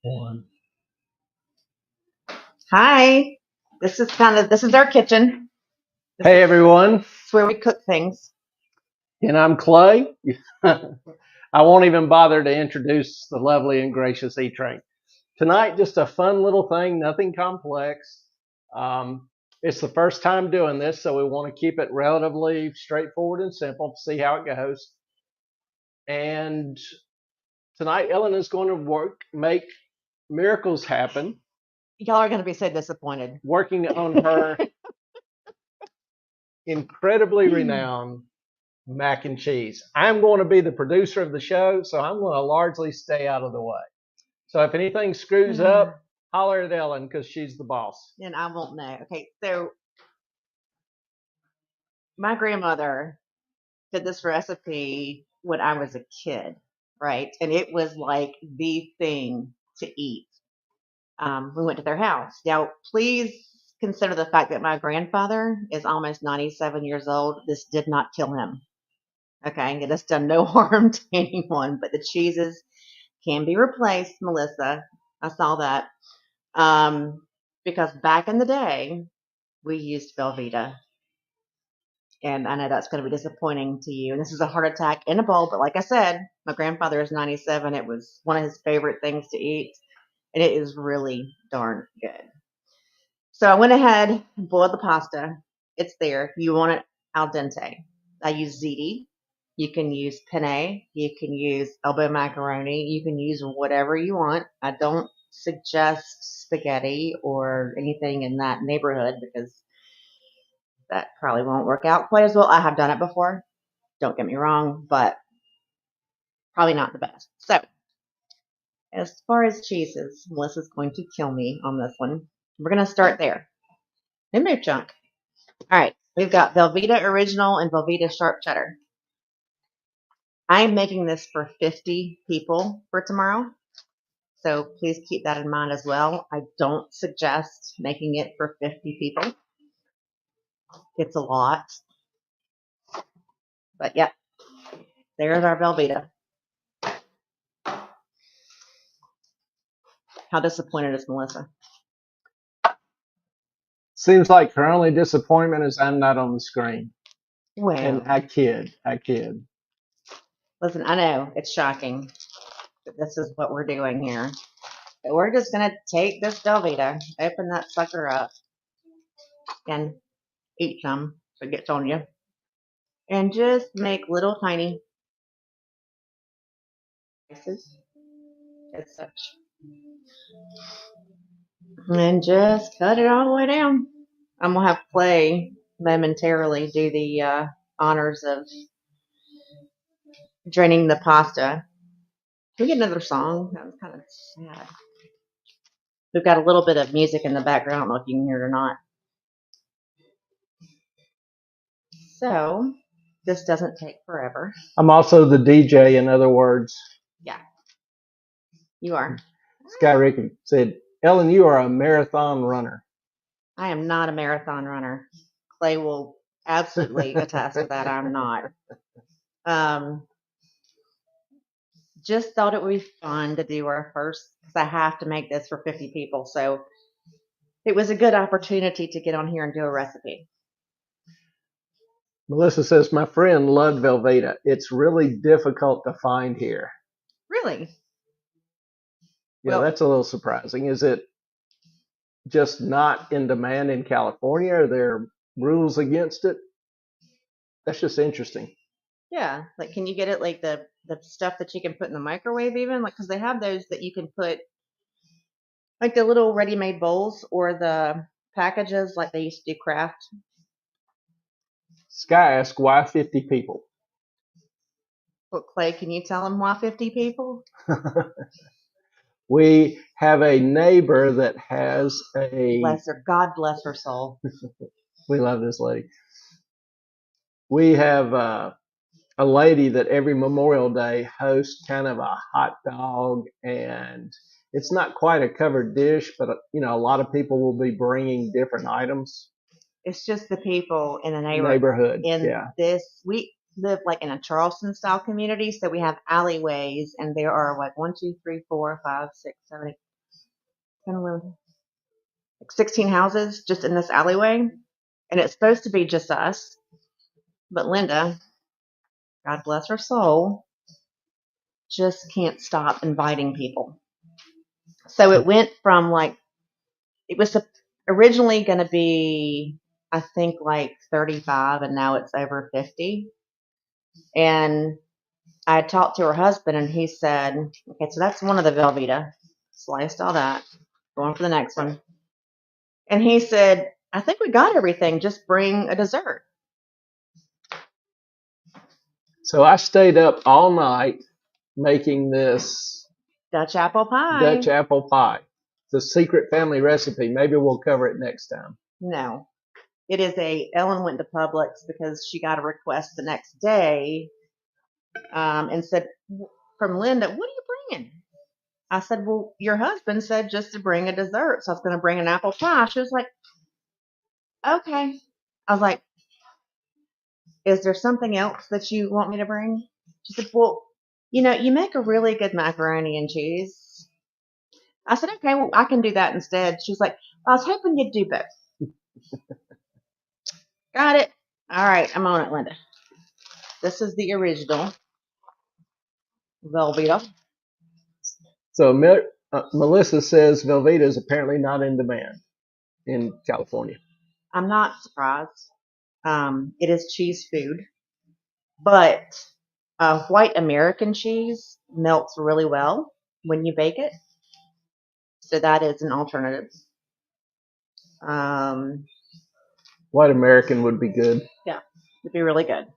One. Hi. This is our kitchen. Hey everyone, It's where we cook things. and I'm Clay. I won't even bother to introduce the lovely and gracious E-Train. Tonight, just a fun little thing, nothing complex. Um, it's the first time doing this, so we want to keep it relatively straightforward and simple to see how it goes. And tonight, Ellen is going to make miracles happen, Y'all are going to be so disappointed. working on her incredibly renowned mac and cheese. I'm going to be the producer of the show, so I'm going to largely stay out of the way. So if anything screws up, holler at Ellen because she's the boss. And I won't know. Okay, so my grandmother did this recipe when I was a kid, right? And it was like the thing to eat. We went to their house. Now, please consider the fact that my grandfather is almost 97 years old. This did not kill him. Okay, it has done no harm to anyone, but the cheeses can be replaced, Melissa. I saw that. Because back in the day, we used Velveeta. And I know that's going to be disappointing to you. And this is a heart attack in a bowl. But like I said, my grandfather is 97. It was one of his favorite things to eat. And it is really darn good. So I went ahead and boiled the pasta. It's there. You want it al dente. I use ziti. You can use penne. You can use elbow macaroni. You can use whatever you want. I don't suggest spaghetti or anything in that neighborhood because that probably won't work out quite as well. I have done it before. Don't get me wrong, but probably not the best. So as far as cheeses, Melissa's going to kill me on this one. We're going to start there. No move chunk. All right. We've got Velveeta Original and Velveeta Sharp Cheddar. I am making this for 50 people for tomorrow. So please keep that in mind as well. I don't suggest making it for 50 people. It's a lot. But yeah, there's our Velveeta. How disappointed is Melissa? Seems like her only disappointment is I'm not on the screen. And Well, I kid. listen, I know it's shocking that this is what we're doing here. But we're just going to take this Velveeta, open that sucker up, and eat some so it gets on you. And just make little tiny pieces as such. And just cut it all the way down. I'm going to have Clay momentarily do the honors of draining the pasta. Can we get another song? That was kind of sad. We've got a little bit of music in the background. I don't know if you can hear it or not. So this doesn't take forever. I'm also the DJ, in other words. Yeah, you are. Sky Ricky said, Ellen, you are a marathon runner. I am not a marathon runner. Clay will absolutely attest to that. I'm not. Um, just thought it would be fun to do our first because I have to make this for 50 people. So it was a good opportunity to get on here and do a recipe. Melissa says, my friend loved Velveeta. It's really difficult to find here. Really? Yeah, Well, that's a little surprising. Is it just not in demand in California? Are there rules against it? That's just interesting. yeah. Like, can you get it like the stuff that you can put in the microwave even? Like, because they have those that you can put like the little ready-made bowls or the packages like they used to do craft. Sky asked, why 50 people? But Clay, can you tell them why 50 people? We have a neighbor that has Bless her. God bless her soul. we love this lady. We have a lady that every Memorial Day hosts kind of a hot dog, and it's not quite a covered dish, but a lot of people will be bringing different items. It's just the people in the Neighborhood, in yeah. this. We live like in a Charleston style community, so we have alleyways, and there are like 1, 2, 3, 4, 5, 6, 7, 8. like 16 houses just in this alleyway, and it's supposed to be just us. But Linda, God bless her soul, just can't stop inviting people. So it went from like, it was originally going to be, I think, like 35, and now it's over 50. And I talked to her husband, and he said, okay, so that's one of the Velveeta. Sliced all that. Going for the next one. And he said, I think we got everything. Just bring a dessert. So I stayed up all night making this Dutch apple pie. Dutch apple pie. It's a secret family recipe. Maybe we'll cover it next time. No. It is Ellen went to Publix because she got a request the next day and said, from Linda, what are you bringing? I said, well, your husband said just to bring a dessert. So I was going to bring an apple pie. She was like, okay. I was like, is there something else that you want me to bring? She said, well, you make a really good macaroni and cheese. I said, okay, well, I can do that instead. She was like, I was hoping you'd do both. Got it. All right, I'm on it, Linda. This is the original Velveeta. So Melissa says Velveeta is apparently not in demand in California. I'm not surprised. It is cheese food, but white American cheese melts really well when you bake it. So that is an alternative. White American would be good. Yeah, it'd be really good.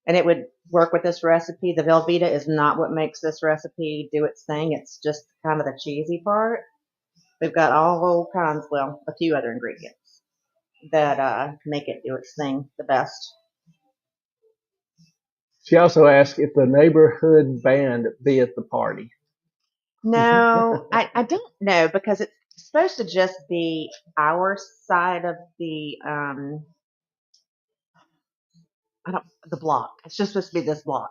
And it would work with this recipe. The Velveeta is not what makes this recipe do its thing. It's just kind of the cheesy part. We've got all kinds, well, a few other ingredients that make it do its thing the best. She also asked if the neighborhood band be at the party. No, I don't know because it's supposed to just be our side of the the block. It's just supposed to be this block.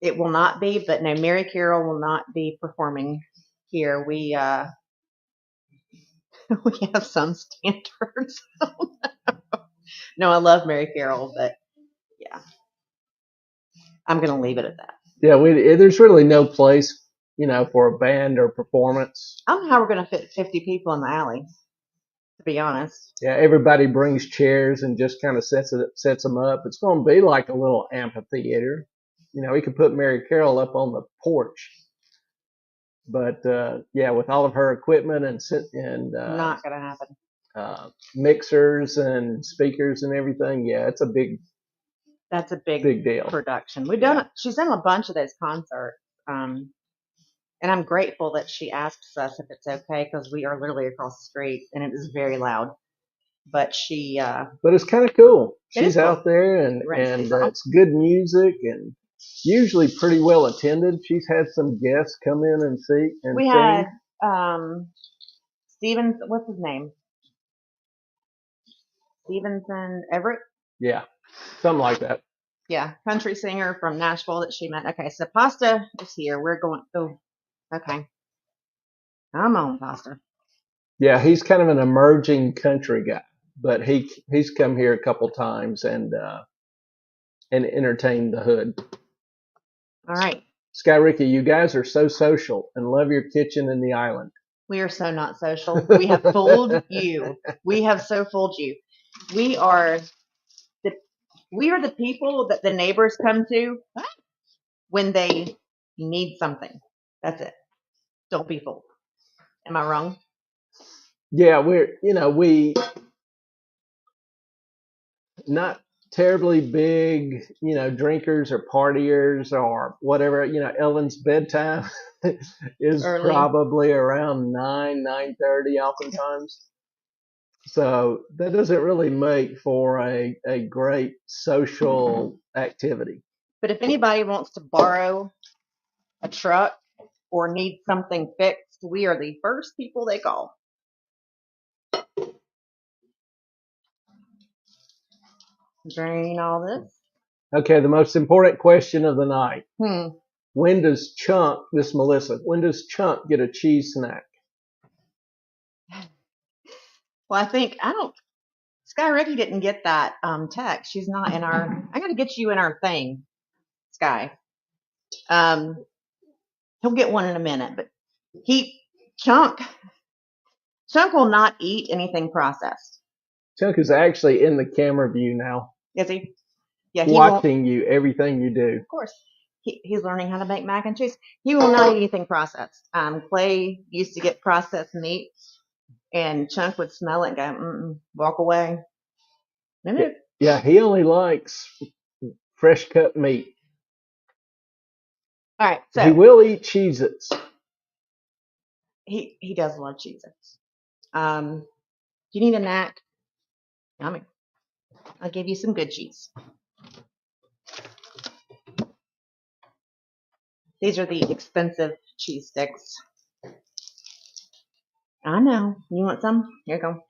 It will not be, but no, Mary Carroll will not be performing here. We we have some standards. No, I love Mary Carroll, but yeah, I'm gonna leave it at that. Yeah, there's really no place, for a band or performance. I don't know how we're gonna fit 50 people in the alley, to be honest. Yeah, everybody brings chairs and just kind of sets them up. It's going to be like a little amphitheater. We could put Mary Carroll up on the porch. But yeah, with all of her equipment and Not gonna happen. Mixers and speakers and everything, yeah, it's a big. That's a big deal. Production. We've done. Yeah. She's done a bunch of those concerts, and I'm grateful that she asks us if it's okay because we are literally across the street and it is very loud. But she. But it's kind of cool. She's cool. Out there and it's good music and usually pretty well attended. She's had some guests come in and see and we sing. Had Steven. What's his name? Stevenson Everett. Yeah, something like that. Yeah, country singer from Nashville that she met. Okay, so Pasta is here. We're going. Oh, okay. Come on, Pasta. Yeah, he's kind of an emerging country guy, but he's come here a couple times and entertained the hood. All right. Sky Ricky, you guys are so social and love your kitchen and the island. We are so not social. We have fooled you. We have so fooled you. We are the people that the neighbors come to when they need something. That's it. Don't be fooled. Am I wrong? Yeah, we not terribly big, drinkers or partiers or whatever. Ellen's bedtime is early. Probably around 9:30 oftentimes. So that doesn't really make for a great social activity. But if anybody wants to borrow a truck or need something fixed, we are the first people they call. Drain all this. Okay, the most important question of the night. When does Chunk get a cheese snack? Well, I don't. Sky Ricky didn't get that text. She's not in our. I got to get you in our thing, Sky. Um, he'll get one in a minute, but he Chunk Chunk will not eat anything processed. Chunk is actually in the camera view now, Is he? Yeah, he won't. watching you, everything you do. Of course, he's learning how to make mac and cheese. He will not eat anything processed. Clay used to get processed meat, and Chunk would smell it and go, walk away. Yeah, he only likes fresh cut meat. All right, He so will eat Cheez-Its. he does love Cheez-Its. Do you need a knack? Yummy. I'll give you some good cheese. These are the expensive cheese sticks. I know. You want some? Here you go.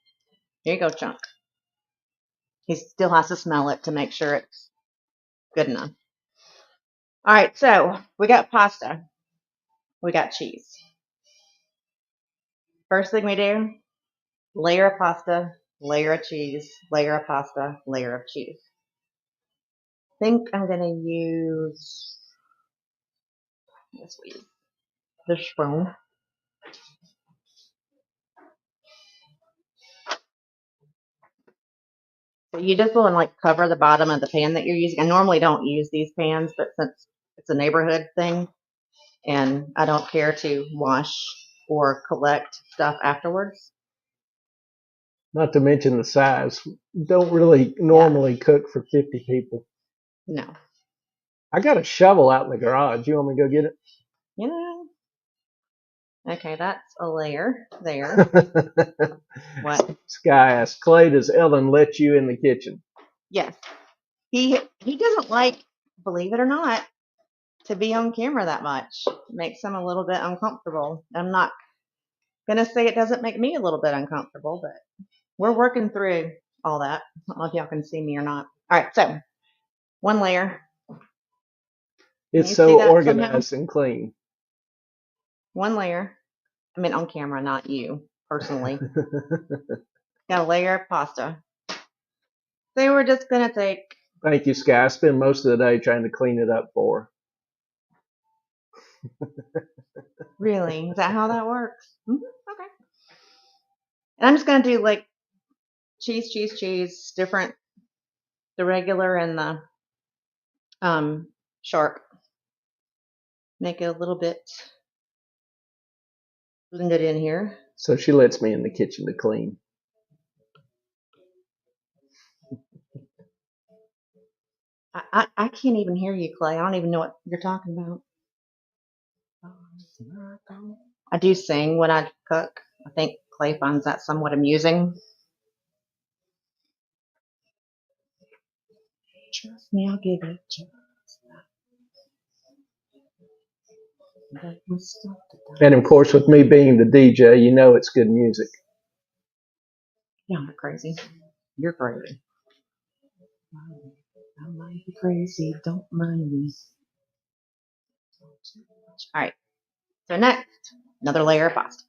Here you go, Chunk. He still has to smell it to make sure it's good enough. All right, so we got pasta. We got cheese. First thing we do, layer of pasta, layer of cheese, layer of pasta, layer of cheese. I think I'm going to use the spoon. So you just want to like cover the bottom of the pan that you're using. I normally don't use these pans, but since it's a neighborhood thing and I don't care to wash or collect stuff afterwards. Not to mention the size. Don't really normally cook for 50 people. No. I got a shovel out in the garage. You want me to go get it? You know. Okay, that's a layer there. What? Sky asked, Clay, does Ellen let you in the kitchen? Yes. He doesn't like, believe it or not, to be on camera that much. It makes him a little bit uncomfortable. I'm not gonna say it doesn't make me a little bit uncomfortable, but we're working through all that. I don't know if y'all can see me or not. All right, so one layer. It's so organized and clean. One layer. I mean, on camera, not you personally. Got a layer of pasta. So we're just gonna take. Thank you, Sky. I spend most of the day trying to clean it up for her. Really? Is that how that works? Okay. And I'm just gonna do like cheese, different, the regular and the sharp. Make it a little bit blended in here. So she lets me in the kitchen to clean. I can't even hear you, Clay. I don't even know what you're talking about. I do sing when I cook. I think Clay finds that somewhat amusing. Trust me, I'll give it just that. And of course, with me being the DJ, you know it's good music. Yeah, I'm crazy. You're crazy. I might be crazy. Don't mind me. All right. So next, another layer of pasta.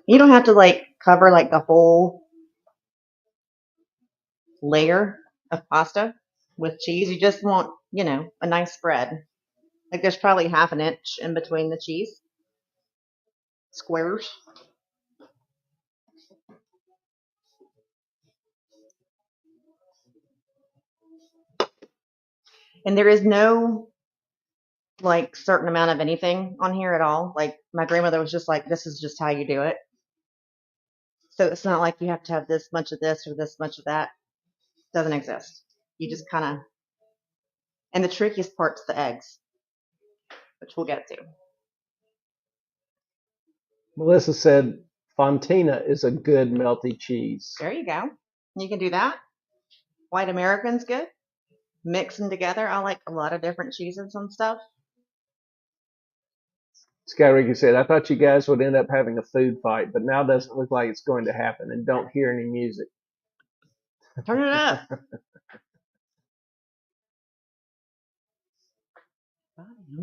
You don't have to like cover like the whole layer of pasta with cheese. You just want, a nice spread. Like there's probably half an inch in between the cheese squares. And there is no like certain amount of anything on here at all. Like my grandmother was just like, this is just how you do it. So it's not like you have to have this much of this or this much of that. It doesn't exist. You just kind of, and the trickiest part's the eggs, which we'll get to. Melissa said Fontina is a good melty cheese. There you go. You can do that. White American's good. Mix them together. I like a lot of different cheeses and stuff. Sky Ricky said, I thought you guys would end up having a food fight, but now doesn't look like it's going to happen, and don't hear any music. Turn it up. Is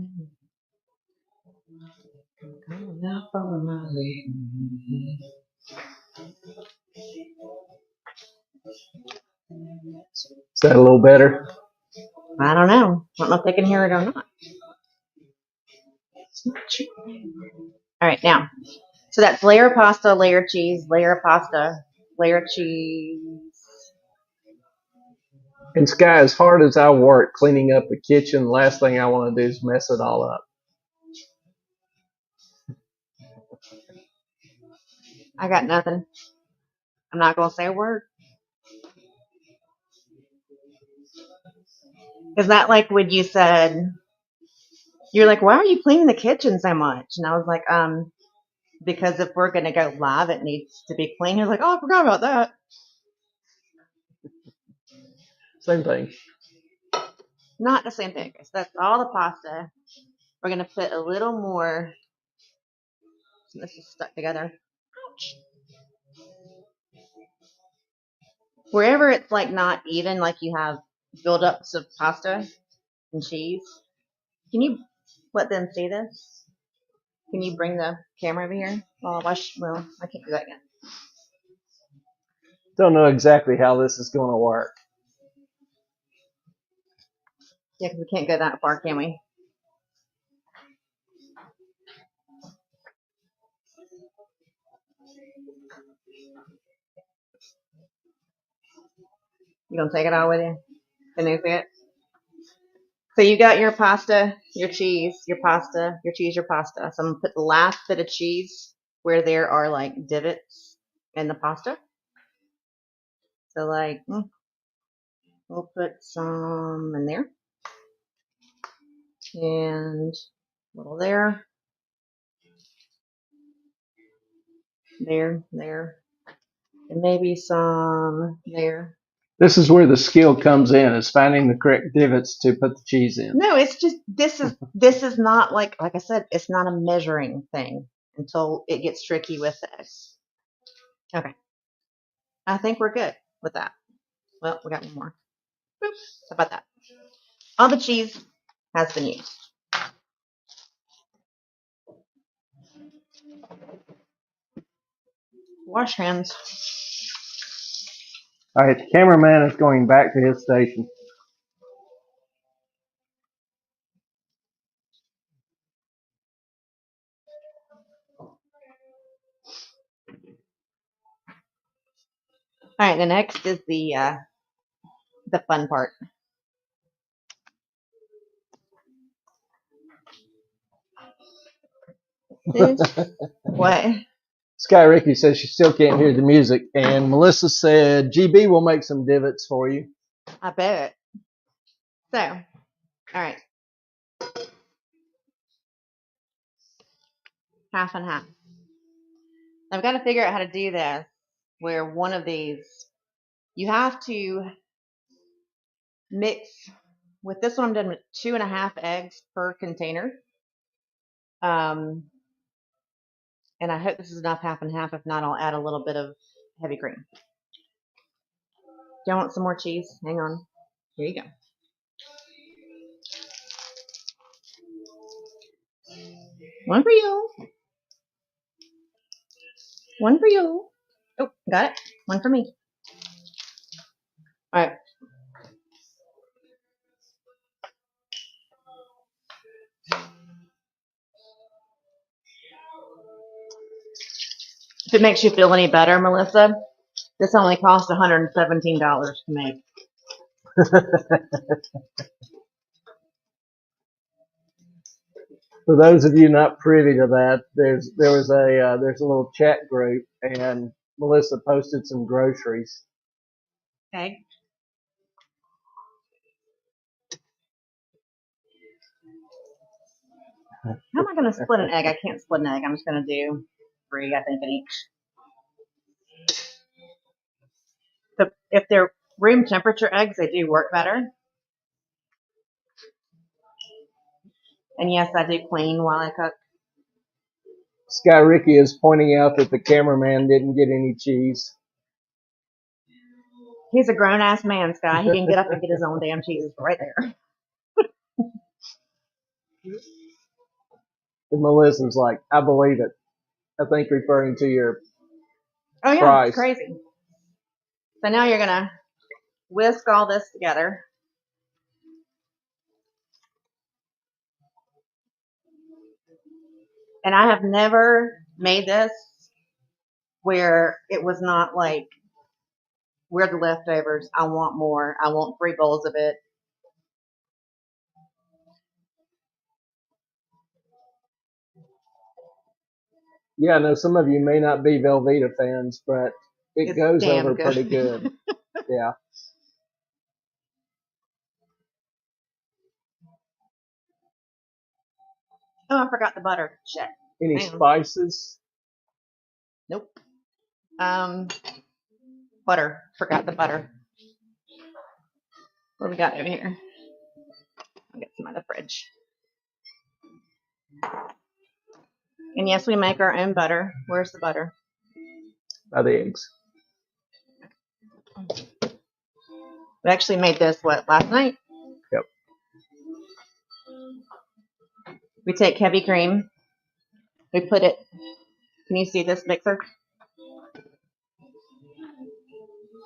that a little better? I don't know. I don't know if they can hear it or not. All right, now. So that's layer of pasta, layer of cheese, layer of pasta, layer of cheese. And Sky, as hard as I work cleaning up the kitchen, the last thing I want to do is mess it all up. I got nothing. I'm not going to say a word. Is that like when you said, you're like, why are you cleaning the kitchen so much? And I was like, because if we're going to go live, it needs to be clean. You're like, oh, I forgot about that. Same thing. Not the same thing. So that's all the pasta. We're going to put a little more. So this is stuck together. Ouch. Wherever it's like not even, like you have buildups of pasta and cheese. Can you let them see this? Can you bring the camera over here? Well, I can't do that yet. Don't know exactly how this is going to work. Yeah, because we can't go that far, can we? You gonna take it all with you? Can they see it? So you got your pasta, your cheese, your pasta, your cheese, your pasta. So I'm gonna put the last bit of cheese where there are like divots in the pasta. So like, we'll put some in there. And a little there. There, and maybe some there. This is where the skill comes in, is finding the correct divots to put the cheese in. No, it's just this is not like I said, it's not a measuring thing until it gets tricky with this. Okay, I think we're good with that. Well, we got one more. Boop. How about that? All the cheese has been used. Wash hands. All right, the cameraman is going back to his station. All right, the next is the fun part. What? Sky Ricky says she still can't hear the music, and Melissa said, GB will make some divots for you. I bet. So, all right. Half and half. I've got to figure out how to do this where one of these, you have to mix, with this one I'm done with 2.5 eggs per container. And I hope this is enough half and half. If not, I'll add a little bit of heavy cream. Do you want some more cheese? Hang on. Here you go. One for you. One for you. Oh, got it. One for me. All right. If it makes you feel any better, Melissa, this only cost $117 to make. For those of you not privy to that, there's a little chat group, and Melissa posted some groceries. Okay. How am I going to split an egg? I can't split an egg. I'm just going to do 3, I think, in each. So if they're room temperature eggs, they do work better. And yes, I do clean while I cook. Sky Ricky is pointing out that the cameraman didn't get any cheese. He's a grown-ass man, Sky. He can get up and get his own damn cheese right there. And Melissa's like, I believe it. I think referring to your Oh yeah, price. it's crazy. So now you're gonna whisk all this together. And I have never made this where it was not like, we're the leftovers. I want more. I want 3 bowls of it. Yeah, no, some of you may not be Velveeta fans, but it It's goes damn over good. pretty good. Yeah. Oh, I forgot the butter. Shit. Any Hang on. spices? Nope. Butter. Forgot the butter. What do we got over here? I'll get some out of the fridge. And yes, we make our own butter. Where's the butter? By the eggs. We actually made this, last night? Yep. We take heavy cream. We put it, can you see this mixer?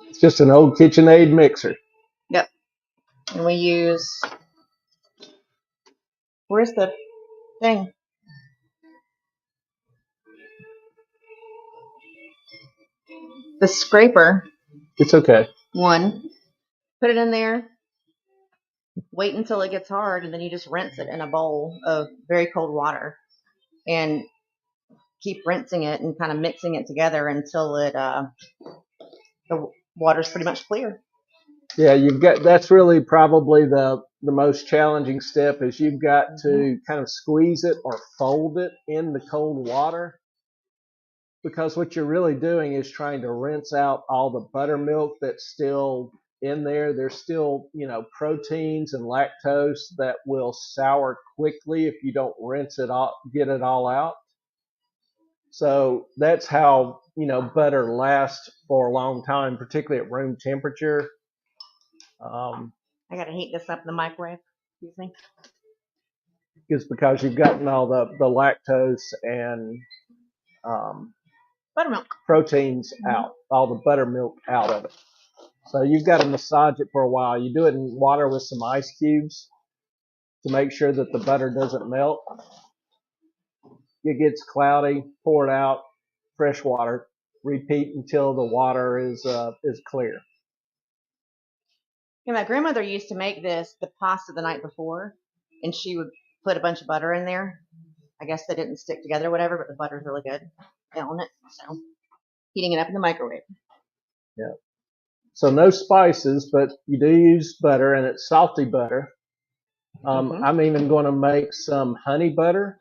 It's just an old KitchenAid mixer. Yep. And we use, where's the thing? The scraper It's okay. one. Put it in there. Wait until it gets hard, and then you just rinse it in a bowl of very cold water. And keep rinsing it and kind of mixing it together until the water's pretty much clear. Yeah, that's really probably the most challenging step is you've got to kind of squeeze it or fold it in the cold water, because what you're really doing is trying to rinse out all the buttermilk that's still in there. There's still, proteins and lactose that will sour quickly if you don't rinse it all, get it all out. So that's how, butter lasts for a long time, particularly at room temperature. I got to heat this up in the microwave. Excuse me. Is because you've gotten all the lactose and Buttermilk. proteins out, all the buttermilk out of it. So you've got to massage it for a while. You do it in water with some ice cubes to make sure that the butter doesn't melt. It gets cloudy, pour it out, fresh water, repeat until the water is clear. Yeah, my grandmother used to make the pasta the night before, and she would put a bunch of butter in there. I guess they didn't stick together or whatever, but the butter's really good on it. So heating it up in the microwave. Yeah. So no spices, but you do use butter, and it's salty butter. I'm even going to make some honey butter,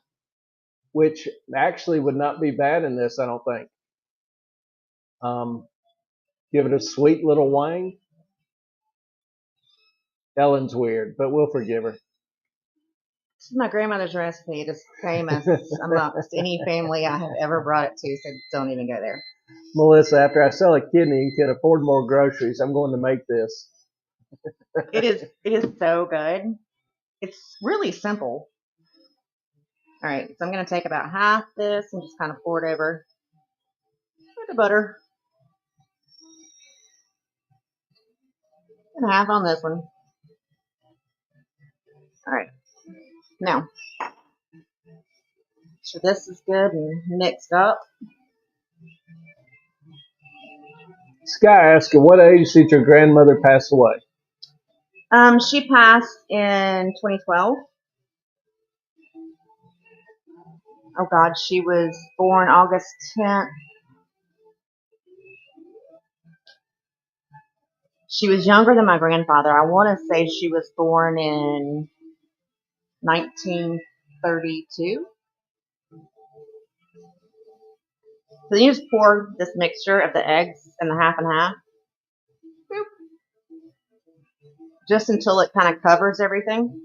which actually would not be bad in this, I don't think. Give it a sweet little wang. Ellen's weird, but we'll forgive her. This is my grandmother's recipe. It is famous amongst any family I have ever brought it to, so don't even go there. Melissa, after I sell a kidney and can afford more groceries, I'm going to make this. It is so good. It's really simple. All right, so I'm going to take about half this and just kind of pour it over the butter. And half on this one. All right. Now, so this is good and mixed up. Sky asked, at what age did your grandmother pass away? She passed in 2012. Oh God, she was born August 10th. She was younger than my grandfather. I want to say she was born in 1932. So you just pour this mixture of the eggs and the half and half. Boop. Just until it kind of covers everything.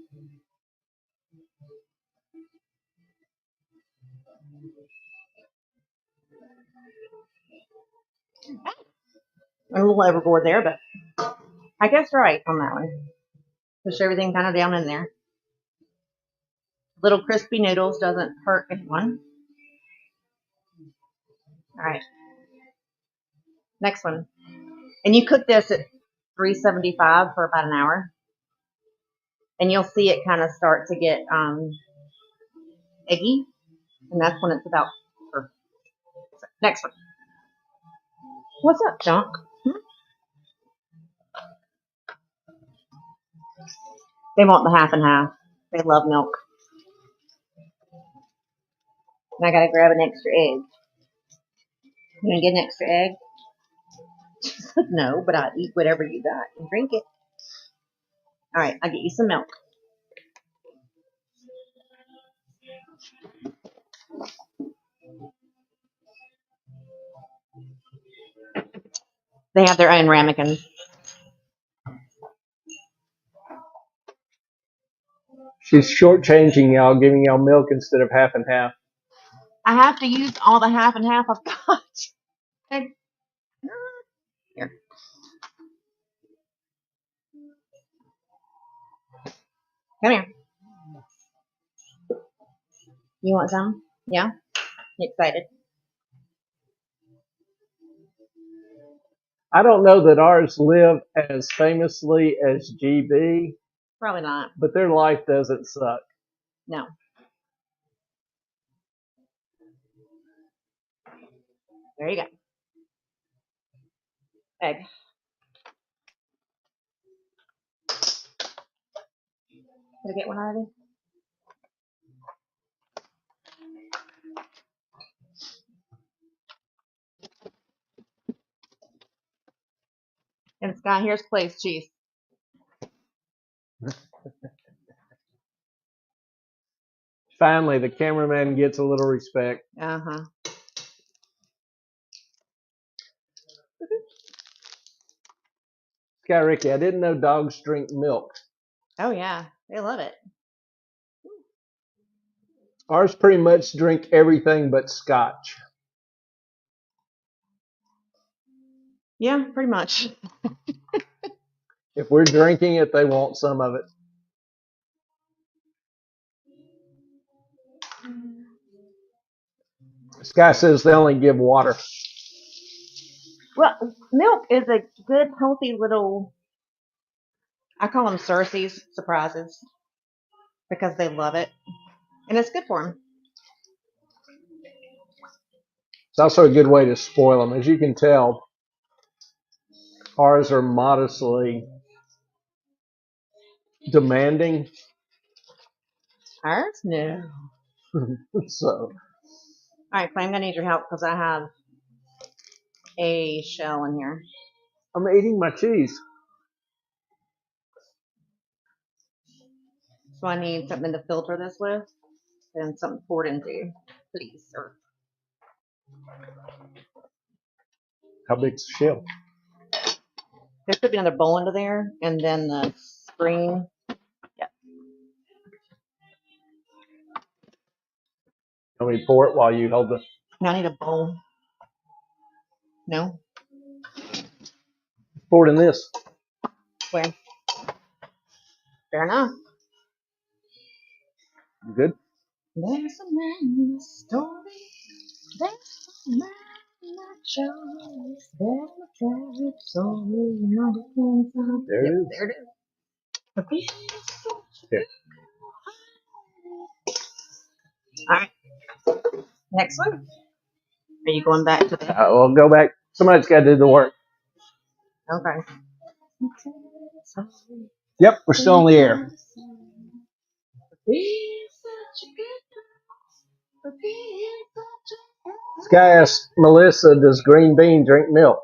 I'm a little overboard there, but I guess right on that one. Push everything kind of down in there. Little crispy noodles doesn't hurt anyone. All right, next one. And you cook this at 375 for about an hour, and you'll see it kind of start to get eggy, and that's when it's about perfect. Next one. What's up, Junk? They want the half and half. They love milk. And I gotta grab an extra egg. You gonna get an extra egg? No, but I'll eat whatever you got and drink it. All right, I'll get you some milk. They have their own ramekins. She's shortchanging y'all, giving y'all milk instead of half and half. I have to use all the half and half I've got. Hey. Here. Come here. You want some? Yeah? You excited? I don't know that ours live as famously as GB, Probably not. but their life doesn't suck. No. There you go. Egg. Did I get one already? And Sky, here's Clay's cheese. Finally, the cameraman gets a little respect. Uh-huh. Sky Ricky, I didn't know dogs drink milk. Oh, yeah. They love it. Ours pretty much drink everything but scotch. Yeah, pretty much. If we're drinking it, they want some of it. Sky says they only give water. Well, milk is a good, healthy little, I call them Cersei's surprises because they love it. And it's good for them. It's also a good way to spoil them. As you can tell, ours are modestly demanding. Ours? No. So, All right, Clay, I'm going to need your help because I have a shell in here. I'm eating my cheese. So I need something to filter this with and something to pour it into, please, sir. How big's the shell? There could be another bowl under there, and then the screen. Yep. Let me pour it while you hold the. Now I need a bowl. No? Pour it in this. Where? Fair enough. You good? There's a man in the story. There's a man in the choice. There's a tragic story. There it is. There it is. Here. All right. Next one. Are you going back to the? We'll go back. Somebody's got to do the work. Okay. Yep, we're still on the air. This guy asked Melissa, does green bean drink milk?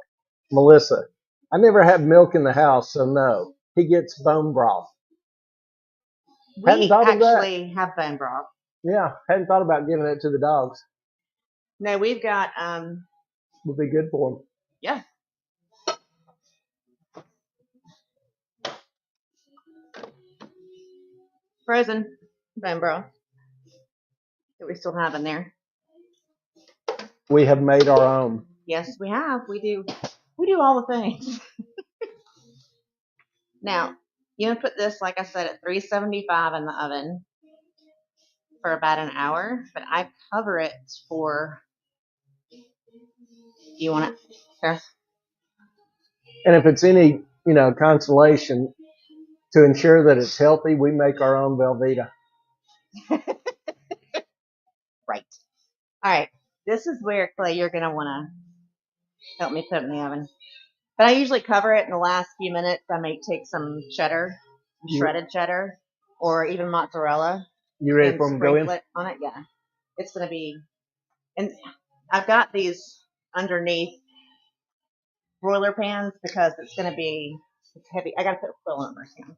Melissa, I never have milk in the house, so no. He gets bone broth. Hadn't We thought of that. actually have bone broth. Yeah, hadn't thought about giving it to the dogs. No, we've got Would be good for them. yeah. Frozen bone broth that we still have in there. We have made our own. Yes, we have. We do all the things. Now, you gonna put this, like I said, at 375 in the oven. for about an hour, but I cover it for. You want it? Here. And if it's any, consolation, to ensure that it's healthy, we make our own Velveeta. Right. All right. This is where, Clay, you're going to want to help me put it in the oven. But I usually cover it in the last few minutes. I may take some cheddar, shredded cheddar, or even mozzarella. You ready and for them to go in? sprinkle it on it. Yeah. It's going to be, and I've got these underneath broiler pans because it's going to be it's heavy. I got to put a quill on my skin.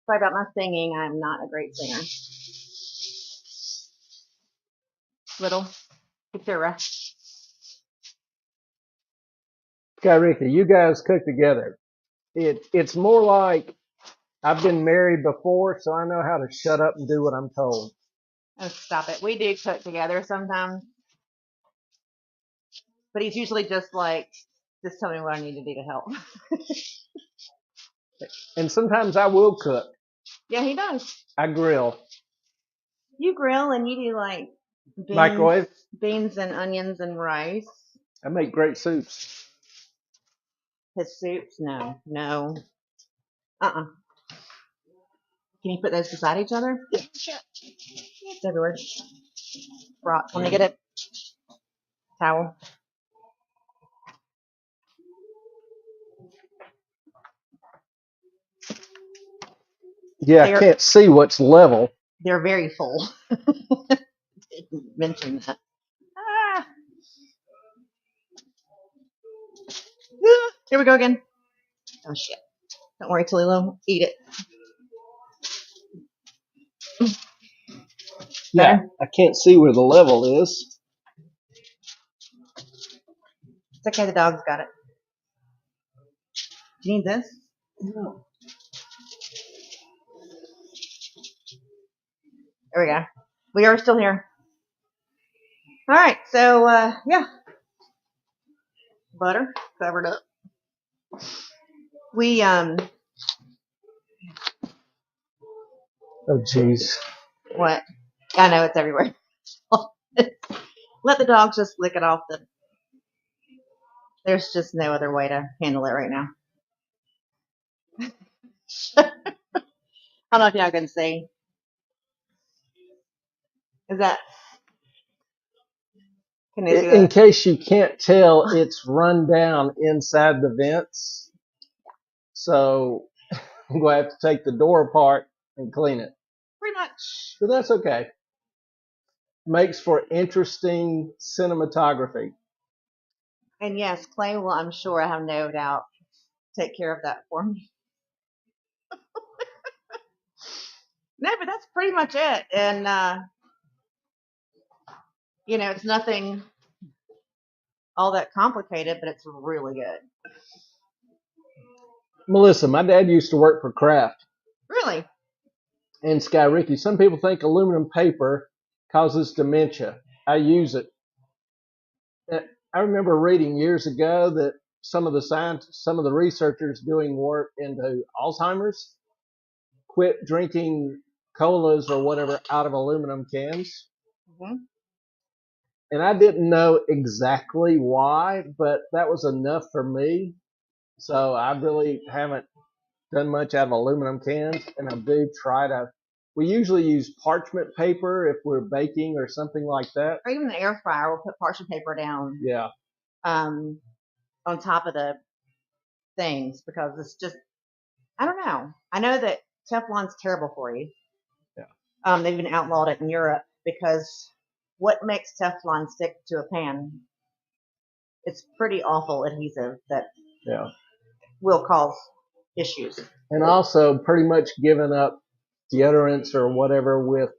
Sorry about my singing. I'm not a great singer. Little Kira. Ricky, you guys cook together. It's more like I've been married before, so I know how to shut up and do what I'm told. Oh, stop it. We do cook together sometimes. But he's usually just like, just tell me what I need to do to help. And sometimes I will cook. Yeah, he does. I grill. You grill and you do like Microwave. beans and onions and rice. I make great soups. His soups? No. Uh-uh. Can you put those beside each other? Yeah, sure. It's everywhere. Brock, let me get a towel. Yeah, I can't see what's level. They're very full. Didn't mention that. Ah. Here we go again. Oh, shit. Don't worry, Tallulah. Eat it. Yeah, Better? I can't see where the level is. It's okay, the dog's got it. Do you need this? No. There we go. We are still here. All right, so, yeah. Butter covered up. We, Oh, jeez. what? I know it's everywhere. Let the dog just lick it off the. There's just no other way to handle it right now. I don't know if y'all can see. Is that? Can they do In it? case you can't tell, it's run down inside the vents. So I'm going to have to take the door apart and clean it. Pretty much. But that's okay. Makes for interesting cinematography. And yes, Clay will, I'm sure, I have no doubt, take care of that for me. No, but that's pretty much it. And, it's nothing all that complicated, but it's really good. Melissa, my dad used to work for Kraft. Really? And Sky Ricky, some people think aluminum paper causes dementia. I use it. I remember reading years ago that some of the researchers doing work into Alzheimer's quit drinking colas or whatever out of aluminum cans. Mm-hmm. And I didn't know exactly why, but that was enough for me. So I really haven't done much out of aluminum cans, and I do try to. We usually use parchment paper if we're baking or something like that. Or even the air fryer, we'll put parchment paper down. Yeah. On top of the things because it's just, I don't know. I know that Teflon's terrible for you. Yeah. They've even outlawed it in Europe because what makes Teflon stick to a pan? It's pretty awful adhesive that will cause issues. And also pretty much giving up deodorants or whatever with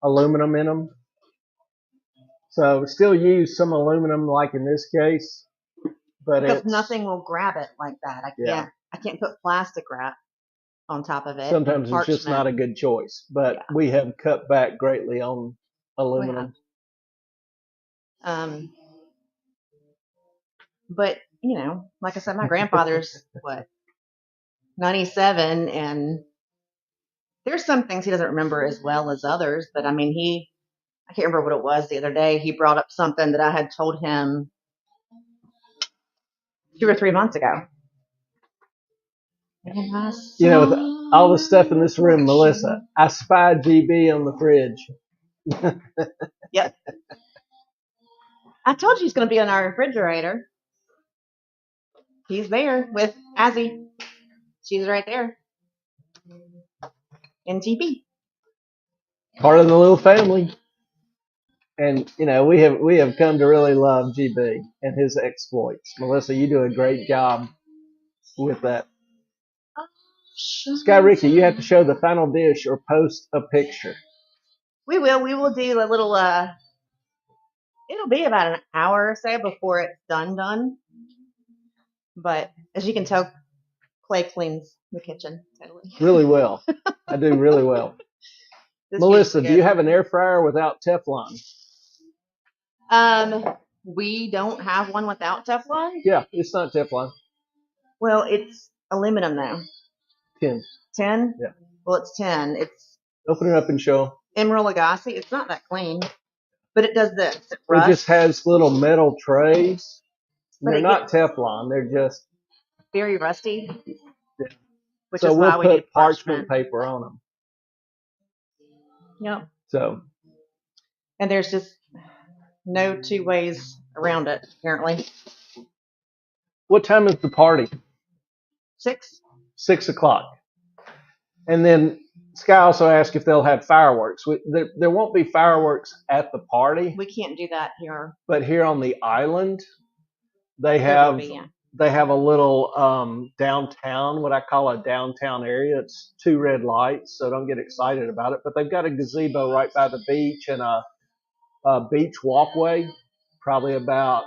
aluminum in them. So still use some aluminum like in this case, but because nothing will grab it like that. I can't put plastic wrap on top of it. Sometimes it's just not a good choice, but we have cut back greatly on aluminum. But like I said, my grandfather's 97, and There's some things he doesn't remember as well as others, but I mean, I can't remember what it was the other day. He brought up something that I had told him 2 or 3 months ago. You know, with all the stuff in this room, Melissa, I spied GB on the fridge. Yep. I told you he's going to be in our refrigerator. He's there with Azzy. She's right there. And GB. Part of the little family. And you know, we have come to really love GB and his exploits. Melissa, you do a great job with that. Sky Ricky, you have to show the final dish or post a picture. We will. We will do a little. It'll be about an hour or so before it's done. But as you can tell, Clay cleans the kitchen totally. Really well. I do really well. Melissa, do you have an air fryer without Teflon? We don't have one without Teflon. Yeah, it's not Teflon. Well, it's aluminum though. 10. 10? Yeah. Well, it's 10. It's open it up and show. Emerald Lagasse. It's not that clean, but it does this. It just has little metal trays. They're not Teflon. They're just very rusty. Yeah. Which so is we'll why we put need parchment paper on them. Yep. So. And there's just no two ways around it, apparently. What time is the party? 6. 6 o'clock. And then Sky also asked if they'll have fireworks. There won't be fireworks at the party. We can't do that here. But here on the island, they have a little downtown, what I call a downtown area. It's 2 red lights, so don't get excited about it. But they've got a gazebo right by the beach and a beach walkway, probably about,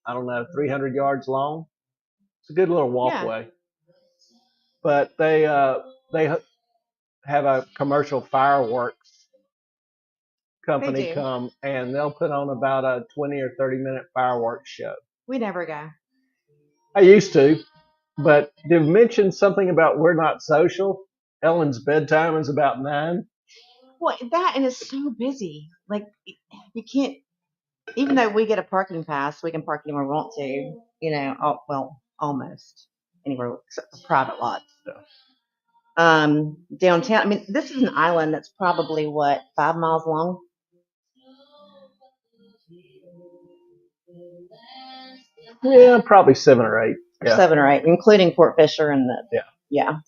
300 yards long. It's a good little walkway. Yeah. But they have a commercial fireworks company come, and they'll put on about a 20 or 30-minute fireworks show. We never go. I used to, but they've mentioned something about we're not social. Ellen's bedtime is about 9. Well, that and it's so busy. Like, you can't, even though we get a parking pass, we can park anywhere we want to, almost anywhere except for private lots. Downtown, I mean, this is an island that's probably, 5 miles long? Yeah, probably 7 or 8. Yeah. 7 or 8, including Fort Fisher and yeah.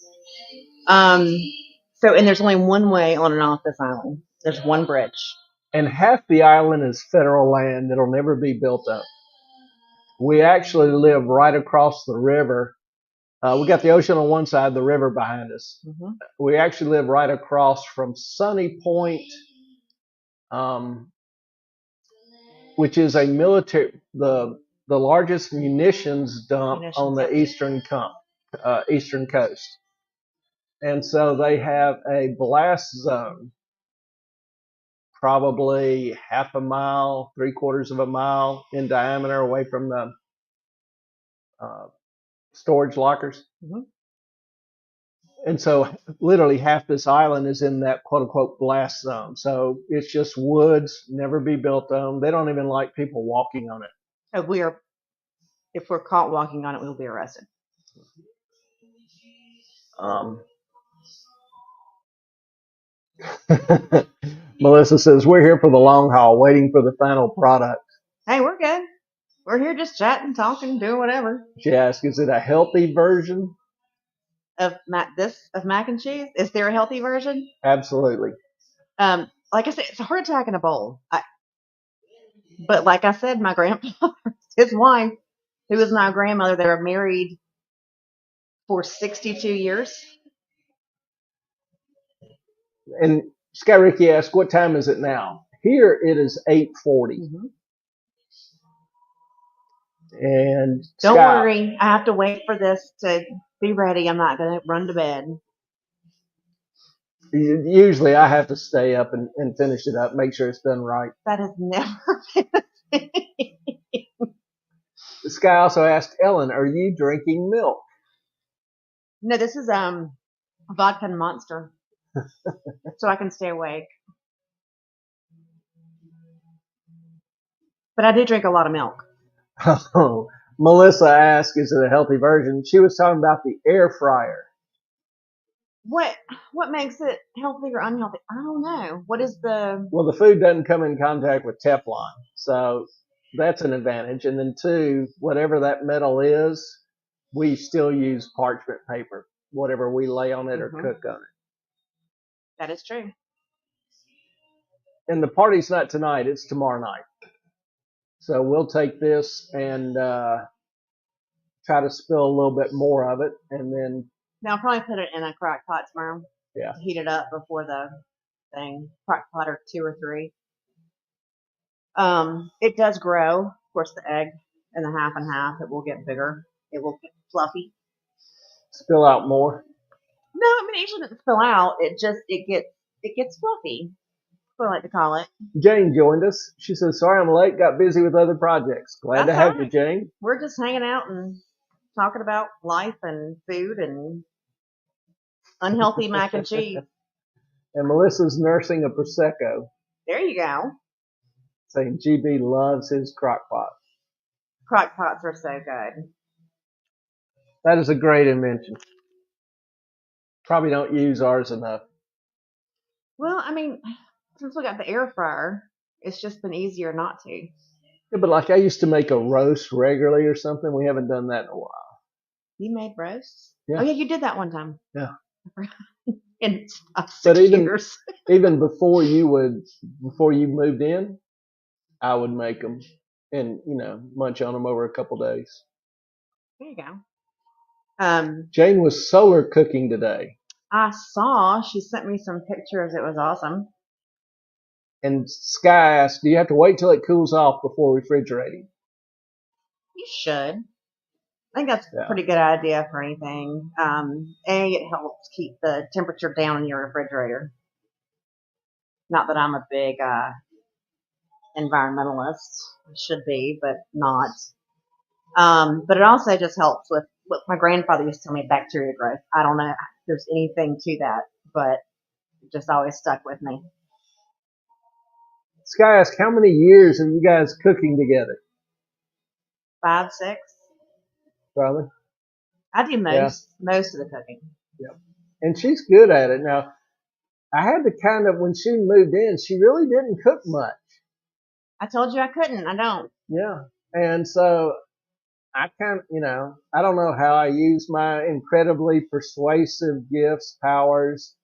So, and there's only one way on and off this island. There's one bridge. And half the island is federal land that'll never be built up. We actually live right across the river. We got the ocean on one side, the river behind us. Mm-hmm. We actually live right across from Sunny Point, which is a military, the largest munitions dump on the eastern coast. And so they have a blast zone, probably half a mile, 3/4 of a mile in diameter away from the storage lockers. Mm-hmm. And so literally half this island is in that quote unquote blast zone. So it's just woods, never be built on. They don't even like people walking on it. If we're caught walking on it, we'll be arrested. Melissa says, we're here for the long haul, waiting for the final product. Hey, we're good. We're here just chatting, talking, doing whatever. She asked, is it a healthy version? Of mac and cheese? Is there a healthy version? Absolutely. Like I said, it's a heart attack in a bowl. But like I said, my grandpa, his wife, who is my grandmother, they were married for 62 years. And Sky Ricky asked, what time is it now? Here it is 8:40. Mm-hmm. And don't worry, I have to wait for this to be ready. I'm not going to run to bed. Usually I have to stay up and finish it up, make sure it's done right. That has never been a thing. This guy also asked, Ellen, are you drinking milk? No, this is vodka and Monster. so I can stay awake. But I do drink a lot of milk. Oh, Melissa asked, "Is it a healthy version?" She was talking about the air fryer. What makes it healthy or unhealthy? I don't know. What is the? Well, the food doesn't come in contact with Teflon, so that's an advantage. And then two, whatever that metal is, we still use parchment paper, whatever we lay on it or cook on it. That is true. And the party's not tonight; it's tomorrow night. So we'll take this and try to spill a little bit more of it, and then Now I'll probably put it in a crock pot tomorrow. yeah, Heat it up before the thing. Crock pot or 2 or 3. It does grow. Of course, the egg and the half and half, it will get bigger. It will get fluffy. spill out more. No, I mean it usually doesn't spill out. It gets fluffy. That's what I like to call it. Jane joined us. She says, "Sorry I'm late. Got busy with other projects." Glad That's to have all you, right. Jane. We're just hanging out and talking about life and food and unhealthy mac and cheese. And Melissa's nursing a prosecco, There you go. saying GB loves his crock pot. Crock pots are so good. That is a great invention. Probably don't use ours enough. Well, I mean, since we got the air fryer, it's just been easier not to. Yeah, but like I used to make a roast regularly or something. We haven't done that in a while. You made roasts? Yeah. Oh yeah, you did that one time. Yeah. In 6 But years. even before you moved in, I would make them and munch on them over a couple days. There you go. Jane was solar cooking today. I saw she sent me some pictures. It was awesome. And Sky asked, "Do you have to wait till it cools off before refrigerating?" You should. I think that's a pretty good idea for anything. It helps keep the temperature down in your refrigerator. Not that I'm a big environmentalist. I should be, but not. But it also just helps with what my grandfather used to tell me, bacteria growth. I don't know if there's anything to that, but it just always stuck with me. Sky asked, "How many years are you guys cooking together?" 5, 6. Probably. I do most of the cooking. Yeah. And she's good at it. Now, I had to when she moved in, she really didn't cook much. I told you I couldn't. I don't. Yeah. And so I I don't know how I use my incredibly persuasive gifts, powers,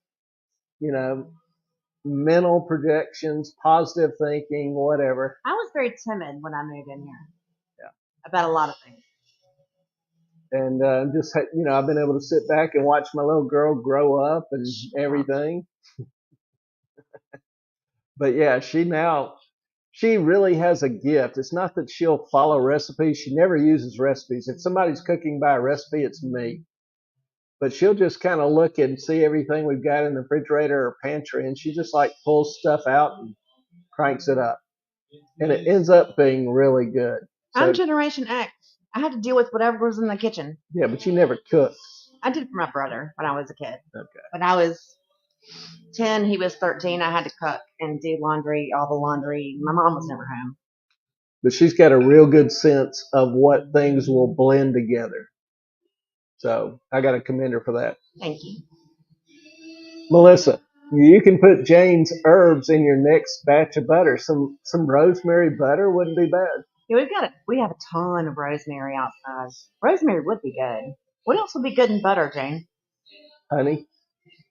mental projections, positive thinking, whatever. I was very timid when I moved in here. Yeah. About a lot of things. And just, I've been able to sit back and watch my little girl grow up and everything. But yeah, she really has a gift. It's not that she'll follow recipes. She never uses recipes. If somebody's cooking by a recipe, it's me. But she'll just kind of look and see everything we've got in the refrigerator or pantry, and she just like pulls stuff out and cranks it up. And it ends up being really good. So, I'm Generation X. I had to deal with whatever was in the kitchen. Yeah, but you never cooked. I did for my brother when I was a kid. Okay. When I was 10, he was 13. I had to cook and do laundry, all the laundry. My mom was never home. But she's got a real good sense of what things will blend together. So I got to commend her for that. Thank you. Melissa, you can put Jane's herbs in your next batch of butter. Some rosemary butter wouldn't be bad. Yeah, we have a ton of rosemary outside. Rosemary would be good. What else would be good in butter, Jane? Honey.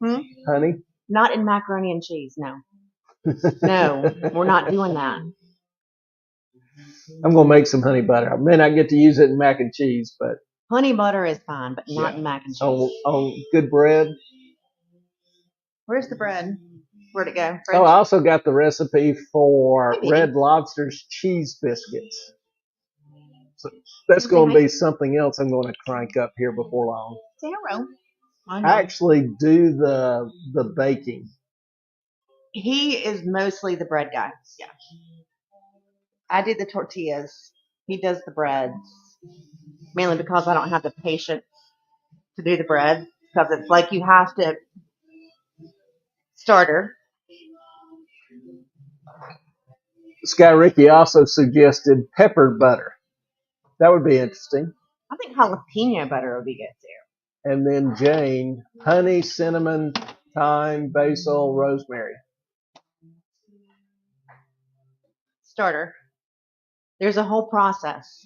Honey? Not in macaroni and cheese, no. No, we're not doing that. I'm going to make some honey butter. I may not get to use it in mac and cheese, but honey butter is fine, but not in mac and cheese. On good bread. Where's the bread? Where'd it go? Oh, I also got the recipe for Red Lobster's cheese biscuits. So that's going to be something else I'm going to crank up here before long. Zero. I actually do the baking. He is mostly the bread guy. Yeah. I do the tortillas. He does the breads. Mainly because I don't have the patience to do the bread. Because it's like you have to Starter. Sky Ricky also suggested peppered butter. That would be interesting. I think jalapeno butter would be good too. And then Jane, honey, cinnamon, thyme, basil, rosemary. Starter. There's a whole process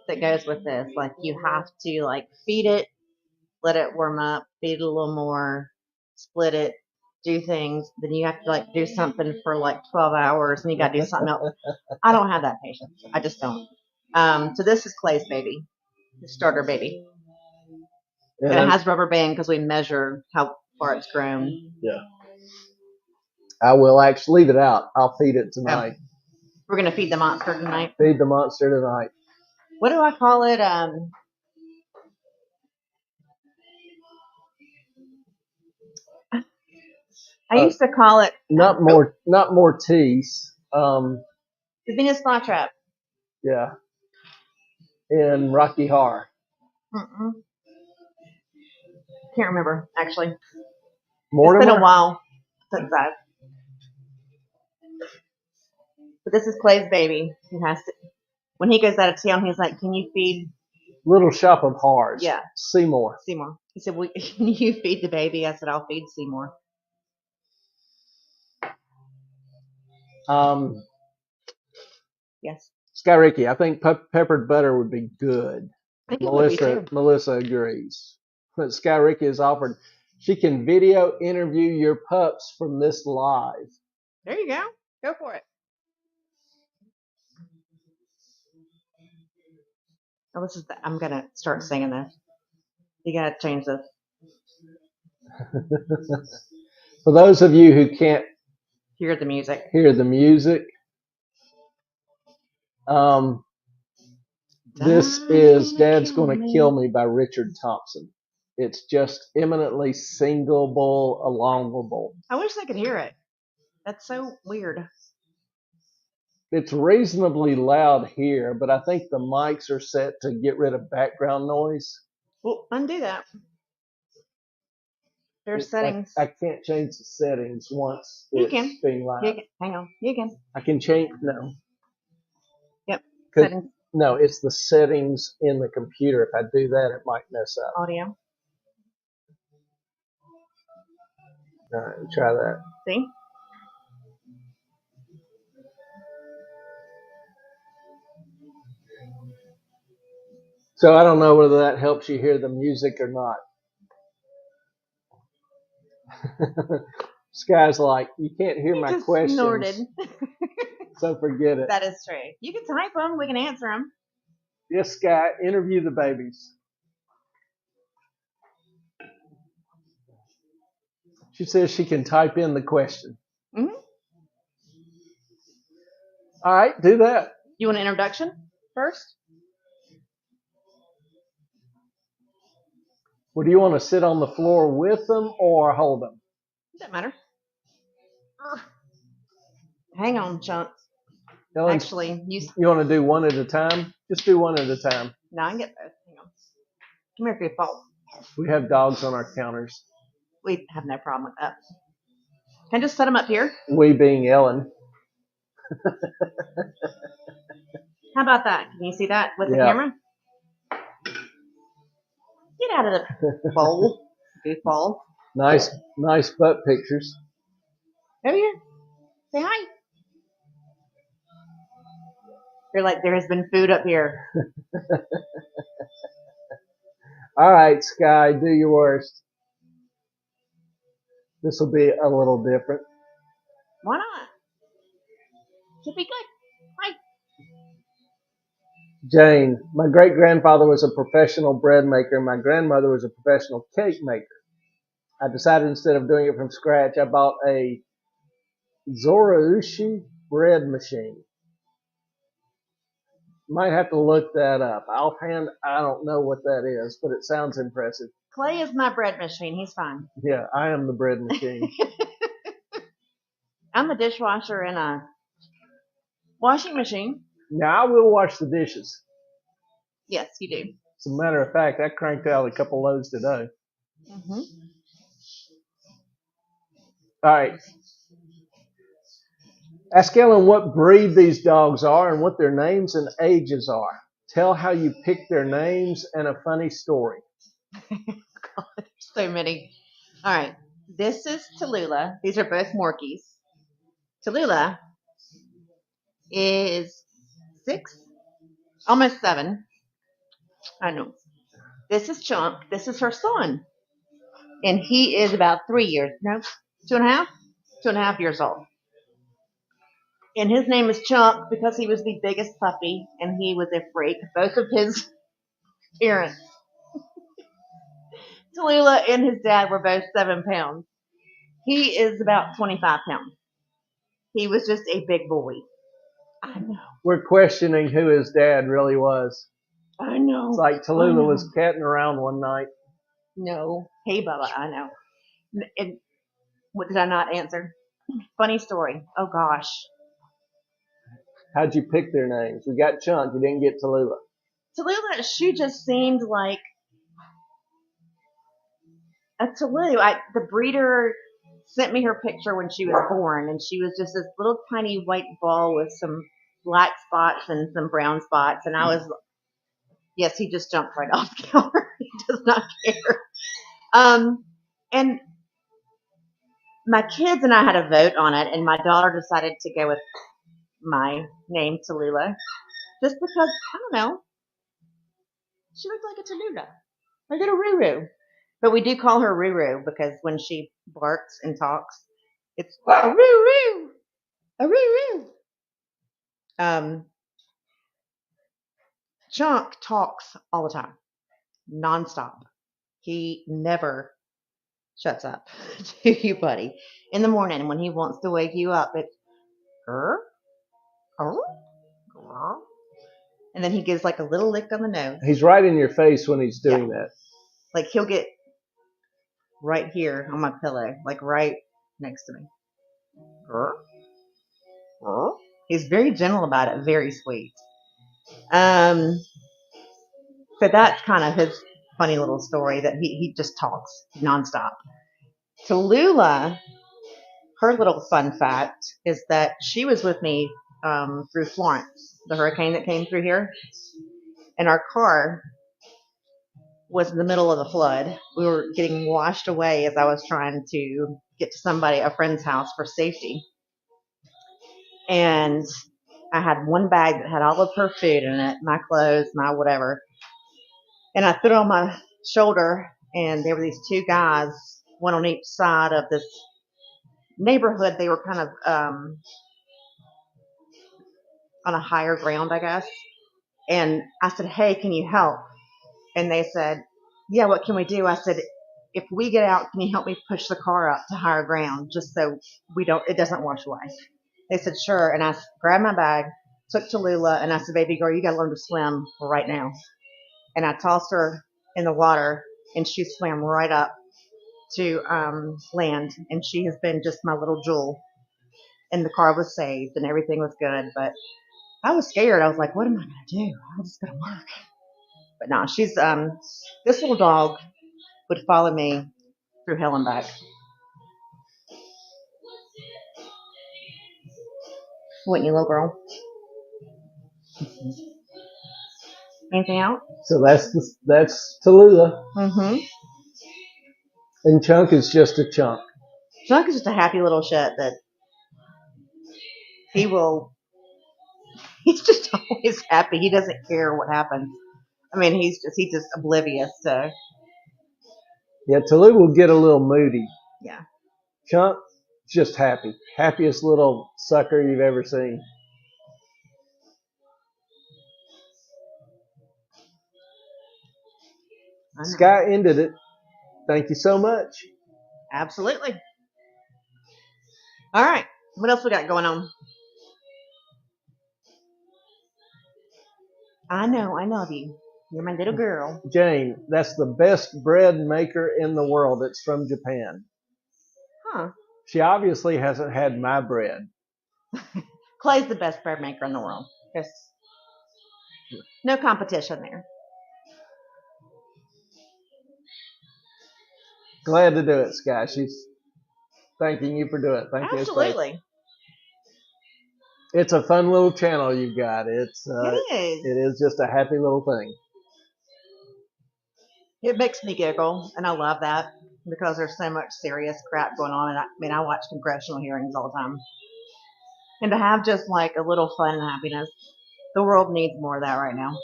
that goes with this. Like you have to like feed it, let it warm up, feed it a little more, split it, do things. Then you have to like do something for like 12 hours, and you got to do something else. I don't have that patience. I just don't. So this is Clay's baby, the starter baby, and it has rubber band because we measure how far it's grown. Yeah. I will actually leave it out. I'll feed it tonight. Oh. We're gonna feed the monster tonight. Feed the monster tonight. What do I call it? I used to call it not more teas. The Venus flytrap. Yeah. In Rocky Horror. Can't remember actually. Mortimer? It's been a while since I've. But this is Clay's baby. He has to. When he goes out of town, he's like, "Can you feed?" Little Shop of Horrors. Yeah. Seymour. He said, well, "Can you feed the baby?" I said, "I'll feed Seymour." Yes. Sky Ricky, I think peppered butter would be good. I think it would be too. Melissa agrees. But Sky Ricky has offered she can video interview your pups from this live. There you go. Go for it. Oh, this is. I'm gonna start singing this. You gotta change this. For those of you who can't hear the music, this is Dad's Gonna Kill Me by Richard Thompson. It's just eminently singable, alongable. I wish I could hear it. That's so weird. It's reasonably loud here, but I think the mics are set to get rid of background noise. Well, undo that. There's settings. I can't change the settings once it's being loud. Hang on. You can. I can change. No. Yep. Settings. No, it's the settings in the computer. If I do that, it might mess up. Audio. All right, try that. See? So I don't know whether that helps you hear the music or not. Sky's like, you can't hear my questions. Snorted. So forget it. That is true. You can type them. We can answer them. Yes, Sky, interview the babies. She says she can type in the question. Mm-hmm. All right, do that. You want an introduction first? Well, do you want to sit on the floor with them or hold them? Doesn't matter. Hang on, Chunk. Ellen, actually, you want to do one at a time? Just do one at a time. No, I can get both. Hang on. Come here, Goofball. We have dogs on our counters. We have no problem with that. Can I just set them up here? We being Ellen. How about that? Can you see that with the camera? Get out of the bowl, Goofball. Nice butt pictures. Over here. Say hi. They're like, there has been food up here. All right, Sky, do your worst. This will be a little different. Why not? Should be good. Hi. Jane, my great-grandfather was a professional bread maker. My grandmother was a professional cake maker. I decided instead of doing it from scratch, I bought a Zoraushi bread machine. Might have to look that up. Offhand, I don't know what that is, but it sounds impressive. Clay is my bread machine. He's fine. Yeah, I am the bread machine. I'm the dishwasher in a washing machine. Now, I will wash the dishes. Yes, you do. As a matter of fact, I cranked out a couple loads today. Mm-hmm. All right. Ask Ellen what breed these dogs are and what their names and ages are. Tell how you picked their names and a funny story. God, there's so many. All right. This is Tallulah. These are both Morkies. Tallulah is 6, almost 7. I know. This is Chunk. This is her son. And he is about 3 years. No, 2.5? 2.5 years old. And his name is Chunk because he was the biggest puppy and he was a freak. Both of his parents, Tallulah and his dad, were both 7 pounds. He is about 25 pounds. He was just a big boy. I know. We're questioning who his dad really was. I know. It's like Tallulah was catting around one night. No. Hey, Bubba, I know. And what did I not answer? Funny story. Oh, gosh. How'd you pick their names? We got Chunk. You didn't get Tallulah. Tallulah, she just seemed like a Tallulah. The breeder sent me her picture when she was born, and she was just this little tiny white ball with some black spots and some brown spots. And I was, yes, he just jumped right off the counter. He does not care. And my kids and I had a vote on it, and my daughter decided to go with my name, Tallulah, just because, I don't know, she looked like a Tallulah, like a little Ruru. But we do call her Ruru because when she barks and talks, it's a Ruru, a Ruru. Chunk talks all the time, nonstop. He never shuts up to you, buddy. In the morning when he wants to wake you up, it's grr, grr, grr. And then he gives like a little lick on the nose. He's right in your face when he's doing that. Like he'll get right here on my pillow, like right next to me. Grr, grr. He's very gentle about it, very sweet. So that's kind of his funny little story that he just talks nonstop. Tallulah, her little fun fact is that she was with me through Florence, the hurricane that came through here, and our car was in the middle of the flood. We were getting washed away as I was trying to get to a friend's house for safety. And I had one bag that had all of her food in it, my clothes, my whatever. And I put it on my shoulder, and there were these 2 guys, one on each side of this neighborhood. They were kind of on a higher ground, I guess. And I said, "Hey, can you help?" And they said, "Yeah, what can we do?" I said, "If we get out, can you help me push the car up to higher ground just so it doesn't wash away?" They said, "Sure." And I grabbed my bag, took Tallulah, and I said, "Baby girl, you got to learn to swim right now." And I tossed her in the water, and she swam right up to land. And she has been just my little jewel. And the car was saved, and everything was good. But I was scared. I was like, what am I going to do? How's this going to work? But no, she's this little dog would follow me through hell and back. Wouldn't you, little girl? Anything else? So that's Tallulah. Mm-hmm. And Chunk is just a chunk. Chunk is just a happy little shit that he's just always happy. He doesn't care what happens. I mean, he's just oblivious to. Yeah, Tallulah will get a little moody. Yeah. Chunk, just happy. Happiest little sucker you've ever seen. Sky ended it. Thank you so much. Absolutely. All right. What else we got going on? I know of you. You're my little girl. Jane, that's the best bread maker in the world. It's from Japan. Huh. She obviously hasn't had my bread. Clay's the best bread maker in the world. There's no competition there. Glad to do it, Sky. thanking you for doing it. Thank you. Absolutely. It's a fun little channel you've got. It is. It is just a happy little thing. It makes me giggle, and I love that because there's so much serious crap going on. And I mean, I watch congressional hearings all the time. And to have just like a little fun and happiness, the world needs more of that right now.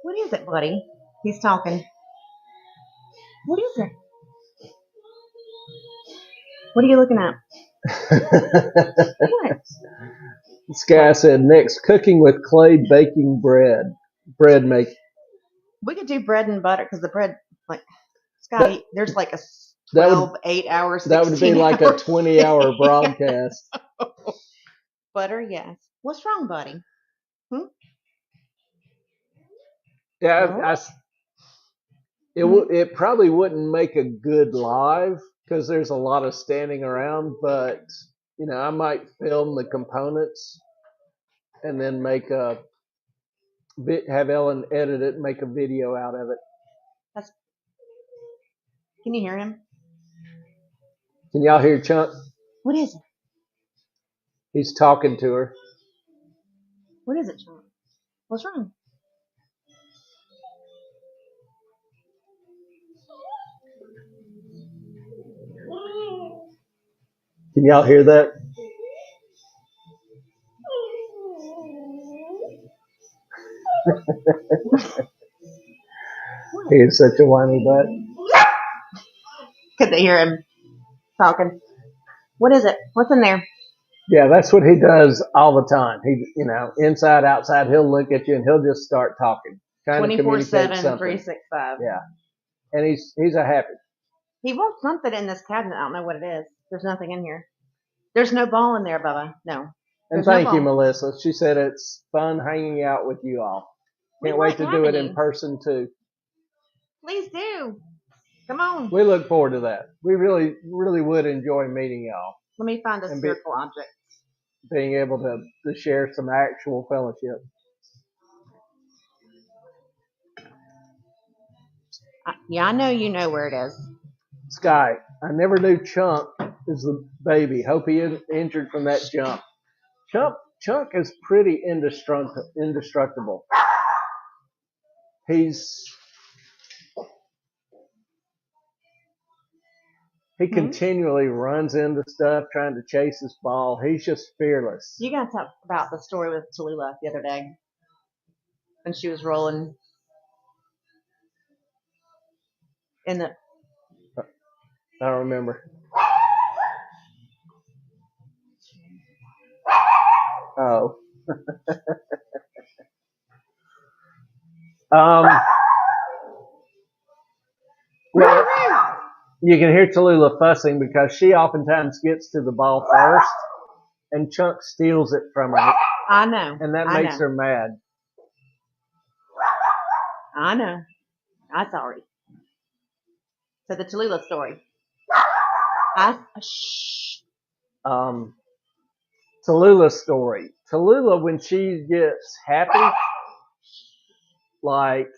What is it, buddy? He's talking. What is it? What are you looking at? What? This guy said, next, cooking with clay baking bread. Bread making. We could do bread and butter because the bread, like, Scotty, there's like a 12, 8 hours, 16 That would be like a 20-hour broadcast. Butter, yes. What's wrong, buddy? Yeah, it probably wouldn't make a good live because there's a lot of standing around, but I might film the components and then have Ellen edit it and make a video out of it. Can you hear him? Can y'all hear Chunk? What is it? He's talking to her. What is it, Chunk? What's wrong? Can y'all hear that? He is such a whiny butt. Could they hear him talking? What is it? What's in there? Yeah, that's what he does all the time. He, inside, outside, he'll look at you and he'll just start talking. 24/7, 365. Yeah. And he's a happy. He wants something in this cabinet. I don't know what it is. There's nothing in here. There's no ball in there, Bubba. No. And thank you, Melissa. She said it's fun hanging out with you all. Can't wait to do it in person too. Please do. Come on. We look forward to that. We really, really would enjoy meeting y'all. Let me find a circle object. Being able to share some actual fellowship. Yeah, I know you know where it is. Sky, I never knew Chunk is the baby. Hope he isn't injured from that jump. Chunk is pretty indestructible. He continually runs into stuff trying to chase his ball. He's just fearless. You got to talk about the story with Tallulah the other day when she was rolling in the... I don't remember. Oh. Well, you can hear Tallulah fussing because she oftentimes gets to the ball first, and Chunk steals it from her. I know. And that makes her mad. I know. I'm sorry. So the Tallulah story. Tallulah's story. Tallulah, when she gets happy, like,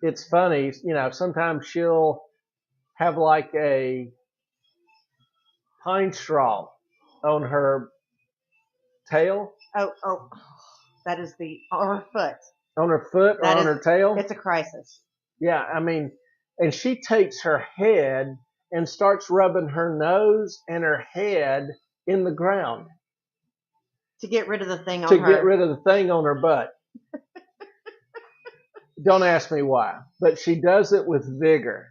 it's funny, sometimes she'll have like a pine straw on her tail. Oh, that is on her foot. On her foot or on her tail? It's a crisis. Yeah, and she takes her head and starts rubbing her nose and her head in the ground. To get rid of the thing on her. To get rid of the thing on her butt. Don't ask me why, but she does it with vigor.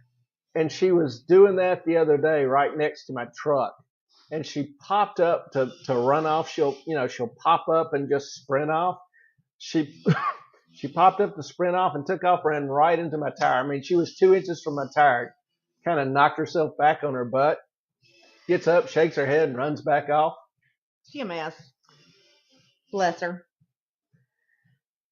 And she was doing that the other day right next to my truck. And she popped up to run off. She'll pop up and just sprint off. She popped up to sprint off and took off, ran right into my tire. She was 2 inches from my tire. Kind of knocked herself back on her butt. Gets up, shakes her head, and runs back off. She a mess. Bless her.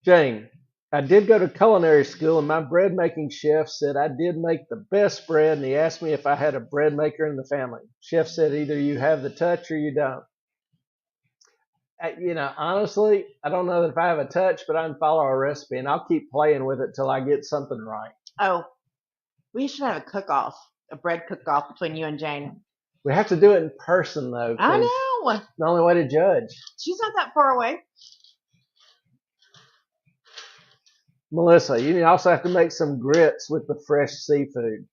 Jane, I did go to culinary school, and my bread making chef said I did make the best bread, and he asked me if I had a bread maker in the family. Chef said either you have the touch or you don't. Honestly, I don't know that if I have a touch, but I can follow a recipe, and I'll keep playing with it till I get something right. Oh, we should have a cook-off. a bread cook-off between you and Jane. We have to do it in person, though. I 'cause know. it's the only way to judge. She's not that far away. Melissa, you also have to make some grits with the fresh seafood.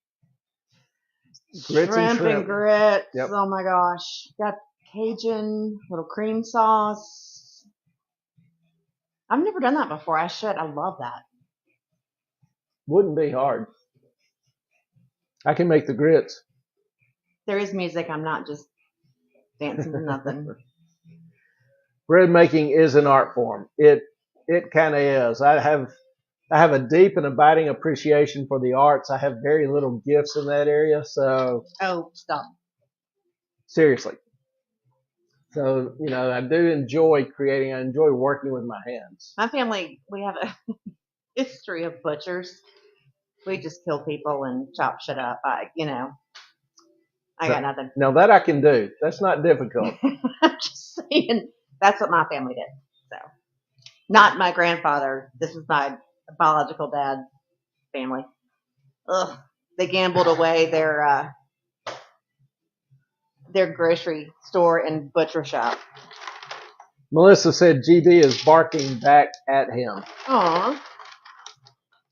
Grits Shrimp and grits. Yep. Oh my gosh. Got Cajun, little cream sauce. I've never done that before. I should. I love that. Wouldn't be hard. I can make the grits. There is music. I'm not just dancing to nothing. Bread making is an art form. It kind of is. I have a deep and abiding appreciation for the arts. I have very little gifts in that area, so Oh, stop. seriously. So, I do enjoy creating. I enjoy working with my hands. My family, we have a history of butchers. We just kill people and chop shit up. I got nothing. Now that I can do. That's not difficult. I'm just saying that's what my family did. So, not my grandfather. This is my biological dad's family. Ugh, they gambled away their grocery store and butcher shop. Melissa said GD is barking back at him. Aw.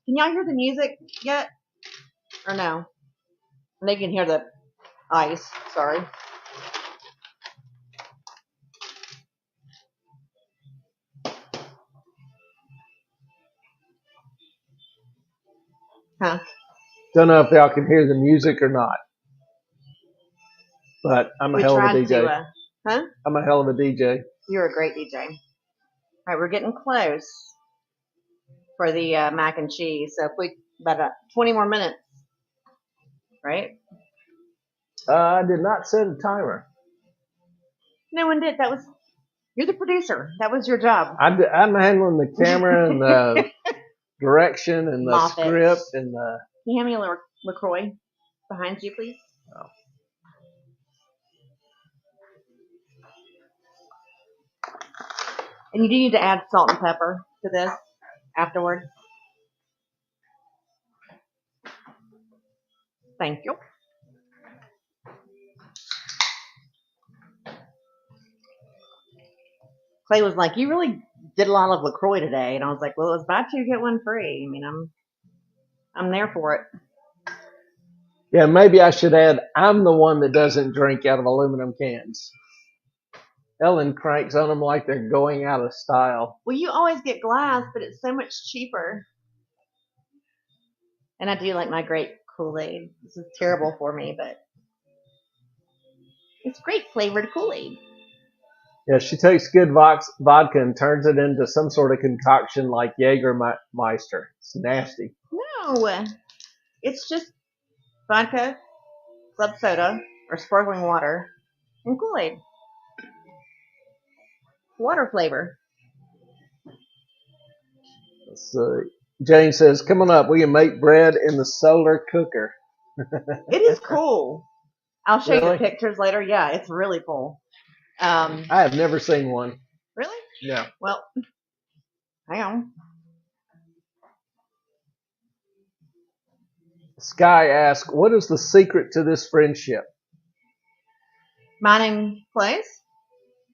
Can y'all hear the music yet? Or no? They can hear the ice. Sorry. Huh? Don't know if y'all can hear the music or not. But I'm a hell of a DJ. I'm a hell of a DJ. You're a great DJ. All right, we're getting close for the mac and cheese. So if we about 20 more minutes, right? I did not set a timer. No one did. You're the producer. That was your job. I'm handling the camera and the direction and the script and the. Can you hand me a LaCroix behind you, please? Oh. And you do need to add salt and pepper to this afterward. Thank you. Clay was like, "You really did a lot of LaCroix today," and I was like, "Well, it's buy two get one free. I mean, I'm there for it." Yeah, maybe I should add, I'm the one that doesn't drink out of aluminum cans. Ellen cranks on them like they're going out of style. Well, you always get glass, but it's so much cheaper. And I do like my grape Kool-Aid. This is terrible for me, but it's grape flavored Kool-Aid. Yeah, she takes good vodka and turns it into some sort of concoction like Jägermeister. It's nasty. No, it's just vodka, club soda, or sparkling water, and Kool-Aid. Water flavor. Let's see. Jane says, come on up. We can make bread in the solar cooker. It is cool. I'll show you the pictures later. Yeah, it's really cool. I have never seen one. Really? No. Well, hang on. Sky asks, what is the secret to this friendship? Mine and Clay's?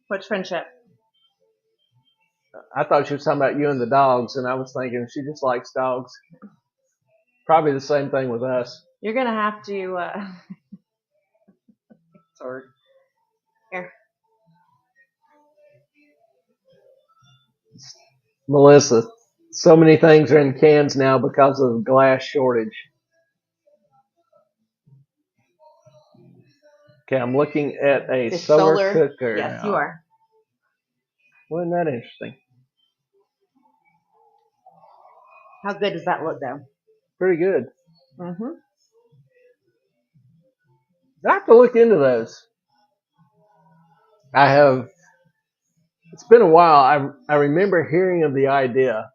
Which friendship? I thought she was talking about you and the dogs, and I was thinking she just likes dogs. Probably the same thing with us. You're going to have to... Sorry. Here. Melissa, so many things are in cans now because of glass shortage. Okay, I'm looking at a solar cooker. Yes, now. You are. Wasn't that interesting? How good does that look, though? Pretty good. Mm-hmm. I have to look into those. It's been a while. I remember hearing of the idea.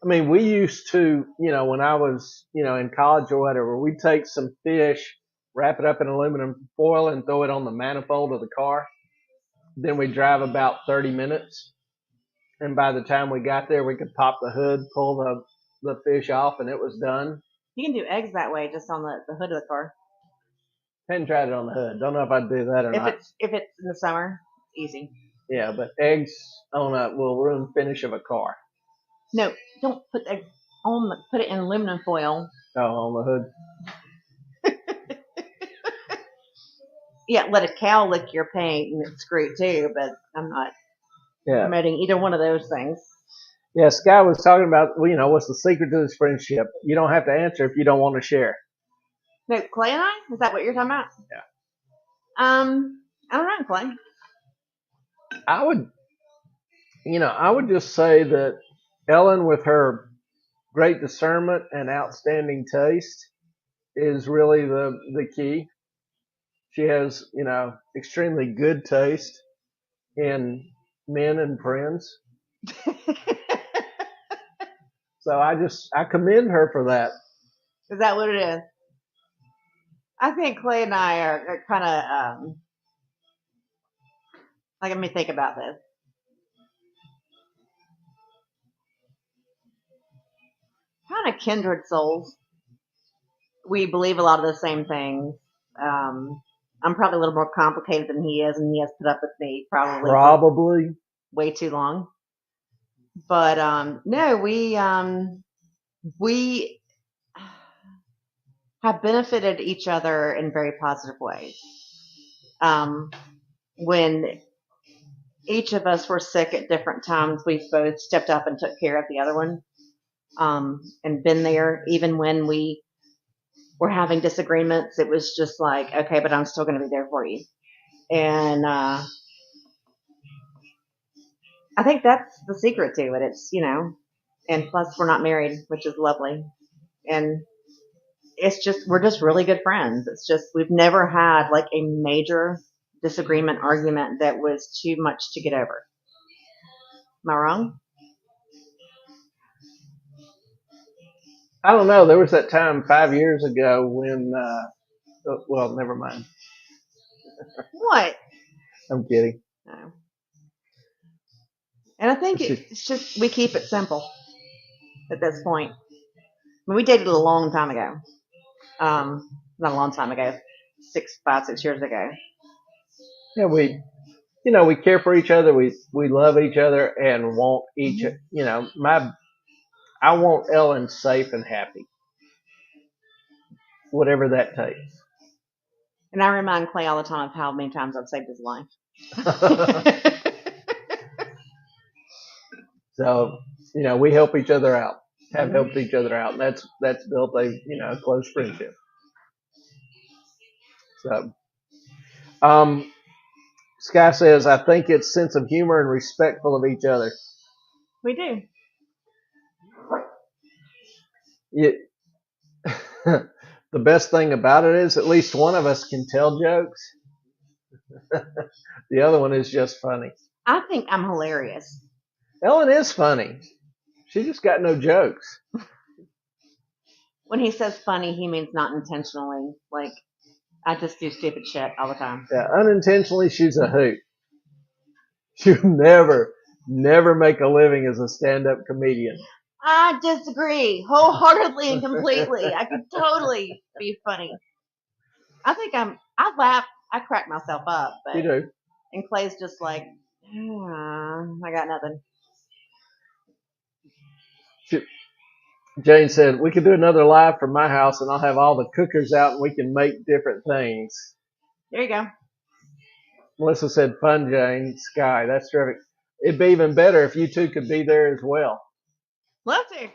I mean, we used to, when I was, in college or whatever, we'd take some fish, wrap it up in aluminum foil and throw it on the manifold of the car. Then we'd drive about 30 minutes. And by the time we got there, we could pop the hood, pull the fish off, and it was done. You can do eggs that way, just on the hood of the car. Hadn't tried it on the hood. Don't know if I'd do that or not. If it's in the summer, easy. Yeah, but eggs on a will ruin the finish of a car. No, don't put eggs on. Put it in aluminum foil. Oh, on the hood. Yeah, let a cow lick your paint and it's great too. But I'm not promoting either one of those things. Yeah, Sky was talking about, well, what's the secret to this friendship? You don't have to answer if you don't want to share. No, Clay and I? Is that what you're talking about? Yeah. I don't know, Clay. I would just say that Ellen, with her great discernment and outstanding taste, is really the key. She has, extremely good taste in men and friends. So I commend her for that. Is that what it is? I think Clay and I are kind of, let me think about this. Kind of kindred souls. We believe a lot of the same things. I'm probably a little more complicated than he is, and he has put up with me probably way too long. But no, we have benefited each other in very positive ways. When each of us were sick at different times, we both stepped up and took care of the other one, and been there even when we were having disagreements. It was just like, okay, but I'm still going to be there for you. And I think that's the secret to it. It's, and plus we're not married, which is lovely. And we're just really good friends. It's just, we've never had like a major disagreement argument that was too much to get over. Am I wrong? I don't know. There was that time 5 years ago when, well, never mind. What? I'm kidding. No. And I think it's just, we keep it simple at this point. I mean, we dated a long time ago. Not a long time ago, 5, 6 years ago. Yeah, we care for each other. We love each other and want each, I want Ellen safe and happy, whatever that takes. And I remind Clay all the time of how many times I've saved his life. So, we help each other out, have helped each other out. And that's built a close friendship. So, Sky says, I think it's sense of humor and respectful of each other. We do. The best thing about it is at least one of us can tell jokes. The other one is just funny. I think I'm hilarious. Ellen is funny. She just got no jokes. When he says funny, he means not intentionally. Like, I just do stupid shit all the time. Yeah, unintentionally, she's a hoot. You never make a living as a stand-up comedian. I disagree wholeheartedly and completely. I could totally be funny. I think I laugh, I crack myself up. But, you do. And Clay's just like, I got nothing. Jane said, we could do another live from my house and I'll have all the cookers out and we can make different things. There you go. Melissa said, fun, Jane. Sky, that's terrific. It'd be even better if you two could be there as well. Love to.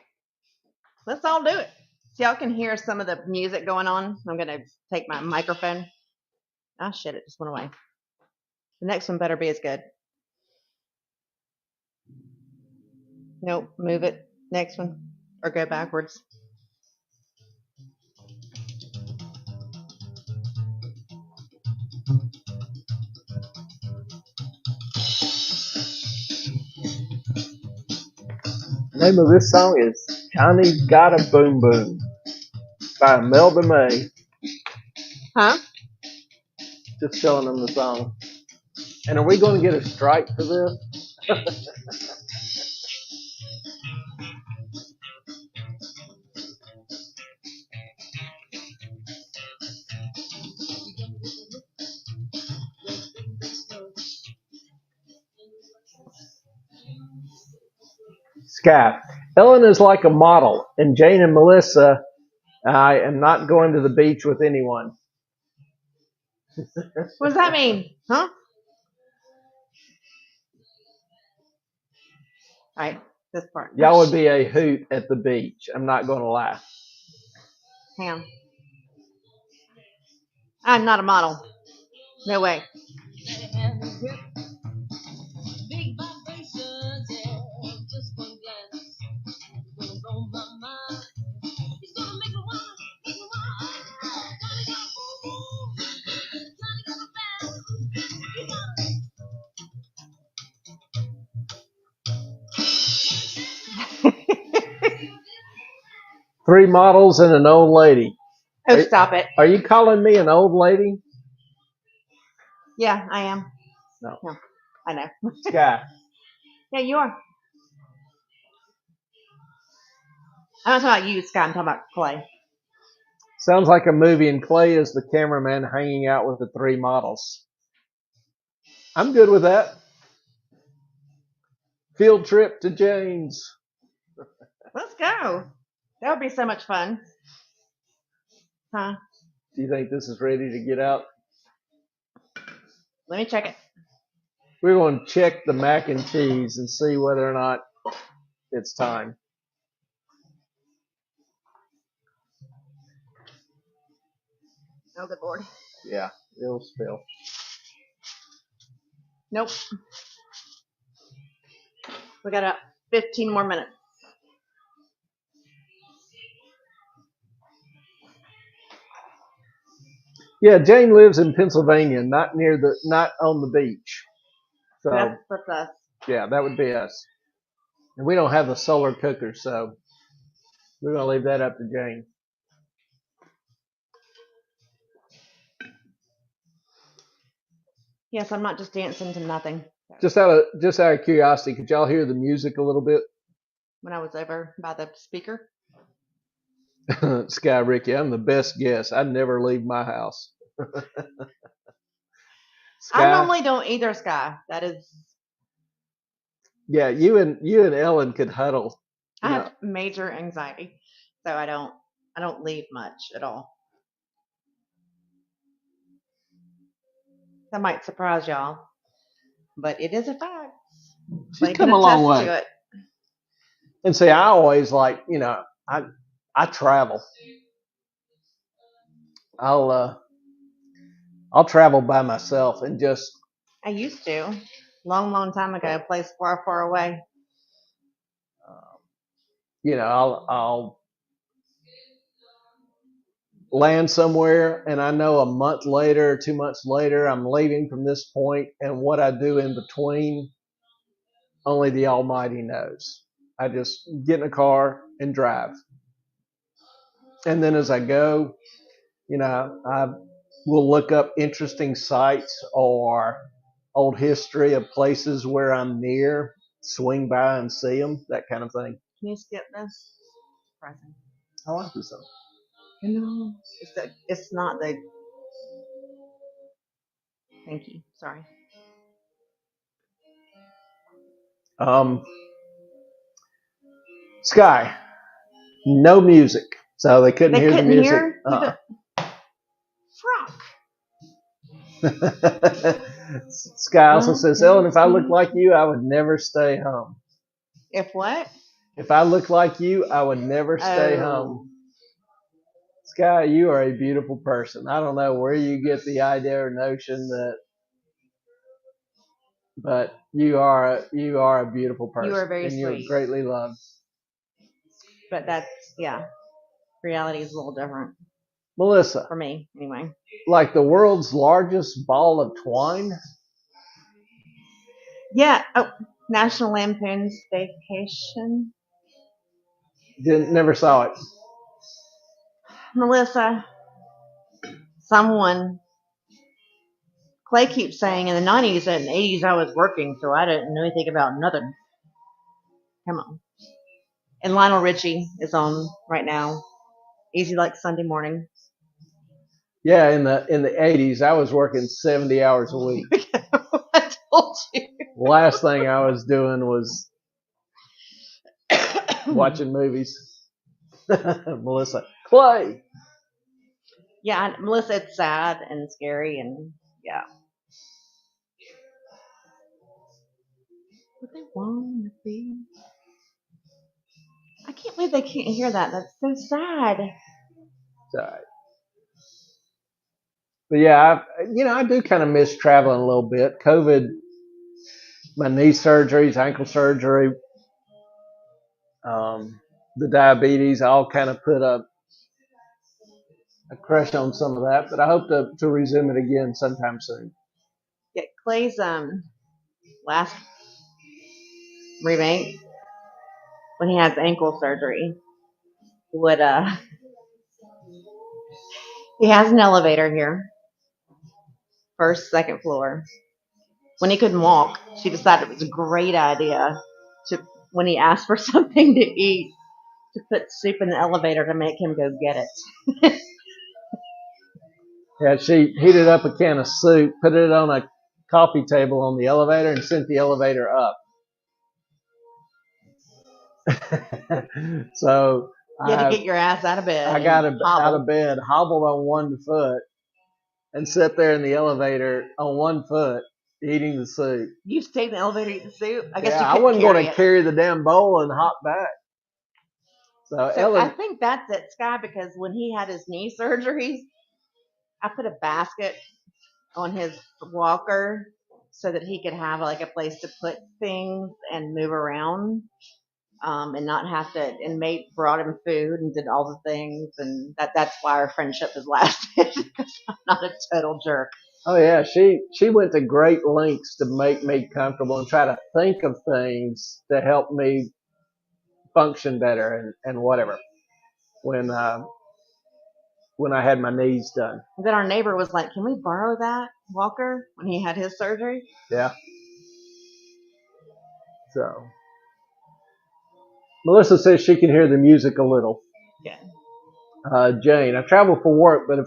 Let's all do it. So y'all can hear some of the music going on. I'm going to take my microphone. Oh, shit, it just went away. The next one better be as good. Nope, move it. Next one. Or go backwards. The name of this song is Johnny Got a Boom Boom by Melba May. Huh? Just telling them the song. And are we going to get a strike for this? Sky. Ellen is like a model, and Jane and Melissa, I am not going to the beach with anyone. What does that mean? Huh? All right, this part. Y'all would be a hoot at the beach. I'm not going to lie. Hang on. I'm not a model. No way. Three models and an old lady. Oh, stop it. Are you calling me an old lady? Yeah, I am. No. I know. Sky. Yeah, you are. I'm not talking about you, Scott. I'm talking about Clay. Sounds like a movie, and Clay is the cameraman hanging out with the three models. I'm good with that. Field trip to Jane's. Let's go. That would be so much fun. Huh? Do you think this is ready to get out? Let me check it. We're going to check the mac and cheese and see whether or not it's time. Oh, good Lord. Yeah, it'll spill. Nope. We got 15 more minutes. Yeah, Jane lives in Pennsylvania, not on the beach. So That's us. Yeah, that would be us. And we don't have a solar cooker, so we're going to leave that up to Jane. Yes, I'm not just dancing to nothing. Just out of curiosity, could y'all hear the music a little bit? When I was over by the speaker. Sky Ricky, I'm the best guest. I never leave my house. Sky, I normally don't either, Sky. That is. Yeah, you and Ellen could huddle. I have major anxiety, so I don't leave much at all. That might surprise y'all, but it is a fact. She's come a long way. To it. And see, I always like, I travel. I'll travel by myself and just. I used to, long time ago, a place far away. I'll land somewhere, and I know a month later, 2 months later, I'm leaving from this point, and what I do in between, only the Almighty knows. I just get in a car and drive. And then as I go, I will look up interesting sites or old history of places where I'm near, swing by and see them, that kind of thing. Can you skip this? Surprising. I like this song. No, it's not the. Thank you. Sorry. Sky, no music, so they couldn't hear the music. Frock. Sky also says, Ellen, if I looked like you, I would never stay home. If what? If I looked like you, I would never stay home. Sky, you are a beautiful person. I don't know where you get the idea or notion but you are a beautiful person. You are very sweet. And you're greatly loved. But that's, reality is a little different. Melissa. For me, anyway. Like the world's largest ball of twine? Yeah. Oh, National Lampoon's Vacation. Never saw it. Melissa, Clay keeps saying in the 90s and 80s I was working, so I didn't know anything about nothing. Come on. And Lionel Richie is on right now. Easy like Sunday morning. Yeah, in the 80s, I was working 70 hours a week. I told you. Last thing I was doing was watching movies. Melissa. Clay. Yeah, Melissa, it's sad and scary, and yeah. What they want to be. I can't believe they can't hear that. That's so sad. Sorry. But yeah, I do kind of miss traveling a little bit. COVID, my knee surgeries, ankle surgery, the diabetes, all kind of put a crush on some of that. But I hope to resume it again sometime soon. Yeah, Clay's last remake when he had ankle surgery would he has an elevator here, first, second floor. When he couldn't walk, she decided it was a great idea to, when he asked for something to eat, to put soup in the elevator to make him go get it. Yeah, she heated up a can of soup, put it on a coffee table on the elevator, and sent the elevator up. So You had to get your ass out of bed. I got out of bed, hobbled on one foot, and sat there in the elevator on one foot eating the soup. You stayed in the elevator to eat the soup? I guess Yeah, you I wasn't going to it. carry the damn bowl and hop back. So Ellen, I think that's it, Sky, because when he had his knee surgeries, I put a basket on his walker so that he could have like a place to put things and move around, and not have to. And Mate brought him food and did all the things, and that's why our friendship has lasted, because I'm not a total jerk. Oh yeah, she went to great lengths to make me comfortable and try to think of things to help me function better and whatever. When I had my knees done. And then our neighbor was like, "Can we borrow that walker?" when he had his surgery. Yeah. So Melissa says she can hear the music a little. Yeah. Jane, I travel for work, but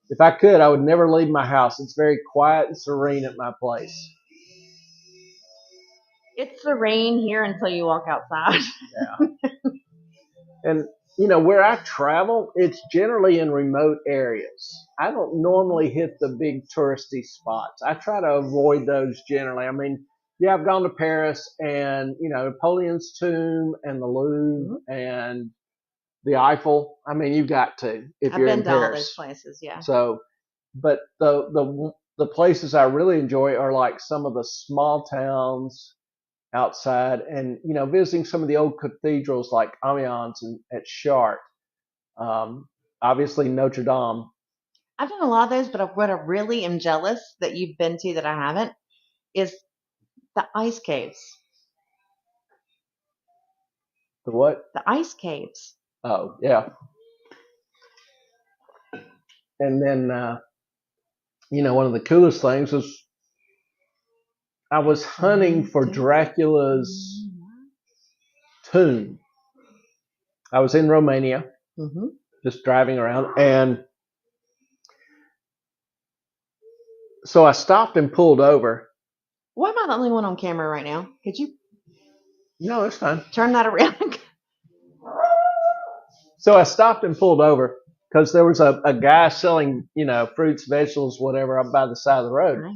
if I could, I would never leave my house. It's very quiet and serene at my place. It's serene here until you walk outside. Yeah. And where I travel, it's generally in remote areas. I don't normally hit the big touristy spots. I try to avoid those generally. I mean, yeah, I've gone to Paris and, Napoleon's tomb and the Louvre and the Eiffel. I mean, you've got to if you're in Paris. I've been to all those places, yeah. So, but the places I really enjoy are like some of the small towns outside, and visiting some of the old cathedrals like Amiens and at Chartres. Obviously Notre Dame. I've done a lot of those, but what I really am jealous that you've been to that I haven't is the ice caves. The what? The ice caves. Oh, yeah. And then, one of the coolest things was I was hunting for Dracula's tomb. I was in Romania, just driving around, and so I stopped and pulled over. Why am I the only one on camera right now? Could you? No, it's fine. Turn that around. So I stopped and pulled over because there was a guy selling, fruits, vegetables, whatever, up by the side of the road. Right.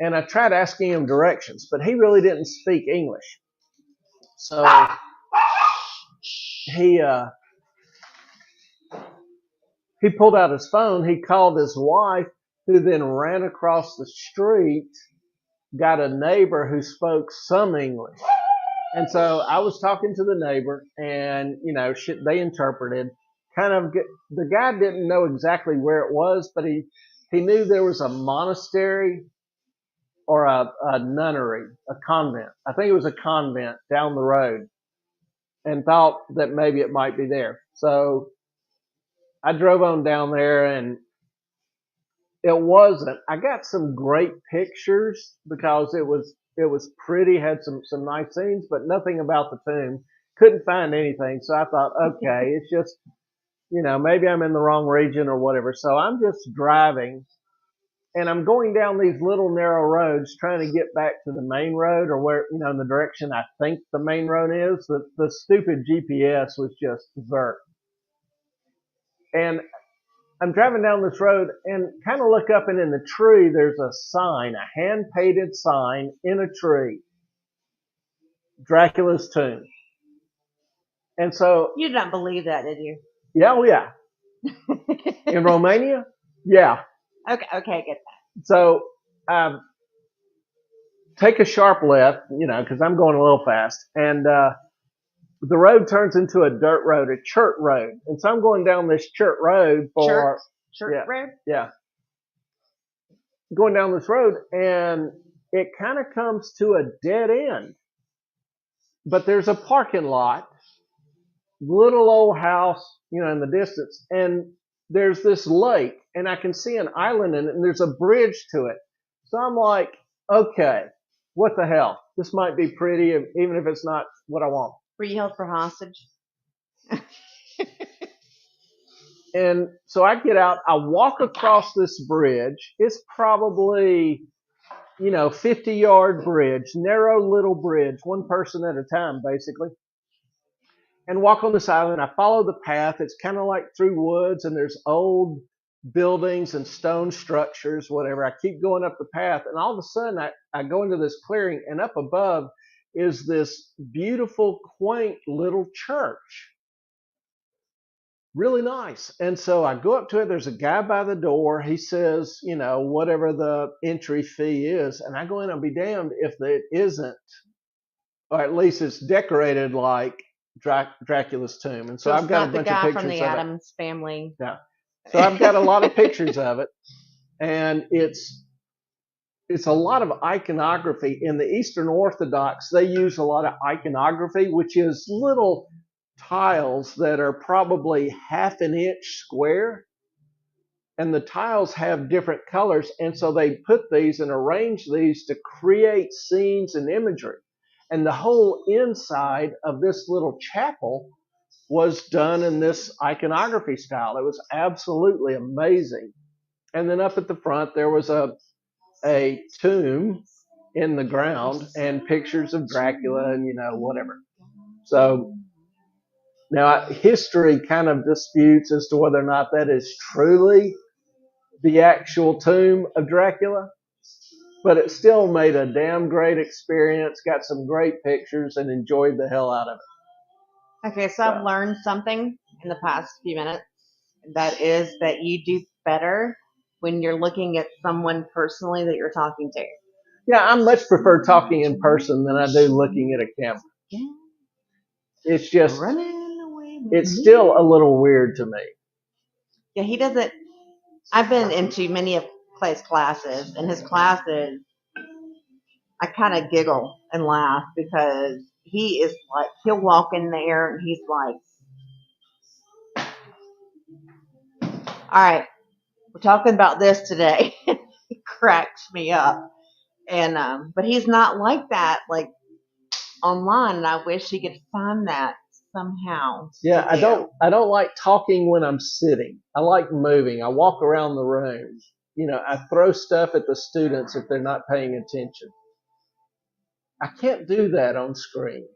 And I tried asking him directions, but he really didn't speak English. So he pulled out his phone. He called his wife, who then ran across the street, got a neighbor who spoke some English. And so I was talking to the neighbor, and, they interpreted. The guy didn't know exactly where it was, but he knew there was a monastery or a nunnery, a convent. I think it was a convent down the road, and thought that maybe it might be there. So I drove on down there, and it wasn't. I got some great pictures because it was pretty, had some nice scenes, but nothing about the tomb. Couldn't find anything. So I thought, okay, it's just, maybe I'm in the wrong region or whatever. So I'm just driving, and I'm going down these little narrow roads trying to get back to the main road or where, in the direction I think the main road is. The stupid GPS was just berserk. And I'm driving down this road and kind of look up, and in the tree, there's a sign, a hand painted sign in a tree, Dracula's tomb. And so, You did not believe that, did you? yeah, oh yeah. In Romania? Yeah. Okay, get that. So, take a sharp left, because I'm going a little fast, and the road turns into a dirt road, a chert road. And so I'm going down this chert road for Church road? Yeah. Going down this road, and it kind of comes to a dead end. But there's a parking lot, little old house, in the distance, and there's this lake, and I can see an island in it, and there's a bridge to it. So I'm like, okay, what the hell? This might be pretty, even if it's not what I want. Were you held for hostage? And so I get out, I walk across this bridge. It's probably, 50-yard bridge, narrow little bridge, one person at a time, basically. And walk on this island. I follow the path. It's kind of like through woods, and there's old buildings and stone structures, whatever. I keep going up the path, and all of a sudden I go into this clearing, and up above is this beautiful, quaint little church. Really nice. And so I go up to it. There's a guy by the door. He says, whatever the entry fee is. And I go in and be damned if it isn't, or at least it's decorated like Dracula's tomb. And so I've got a bunch of pictures from the of Addams Family. Yeah. So I've got a lot of pictures of it. And it's a lot of iconography. In the Eastern Orthodox, they use a lot of iconography, which is little tiles that are probably half an inch square, and the tiles have different colors, and so they put these and arrange these to create scenes and imagery. And the whole inside of this little chapel was done in this iconography style. It was absolutely amazing. And then up at the front there was a tomb in the ground and pictures of Dracula and whatever. So now, history kind of disputes as to whether or not that is truly the actual tomb of Dracula, but it still made a damn great experience, got some great pictures, and enjoyed the hell out of it. Okay, so I've learned something in the past few minutes. That is that you do better when you're looking at someone personally that you're talking to. Yeah, I much prefer talking in person than I do looking at a camera. Yeah. It's just... It's still a little weird to me. Yeah, he doesn't. I've been into many of Clay's classes, and his classes, I kind of giggle and laugh because he is like, he'll walk in there and he's like, all right, we're talking about this today. It cracks me up. And, but he's not like that, like online, and I wish he could find that somehow. Yeah, I don't like talking when I'm sitting. I like moving. I walk around the room. I throw stuff at the students if they're not paying attention. I can't do that on screen.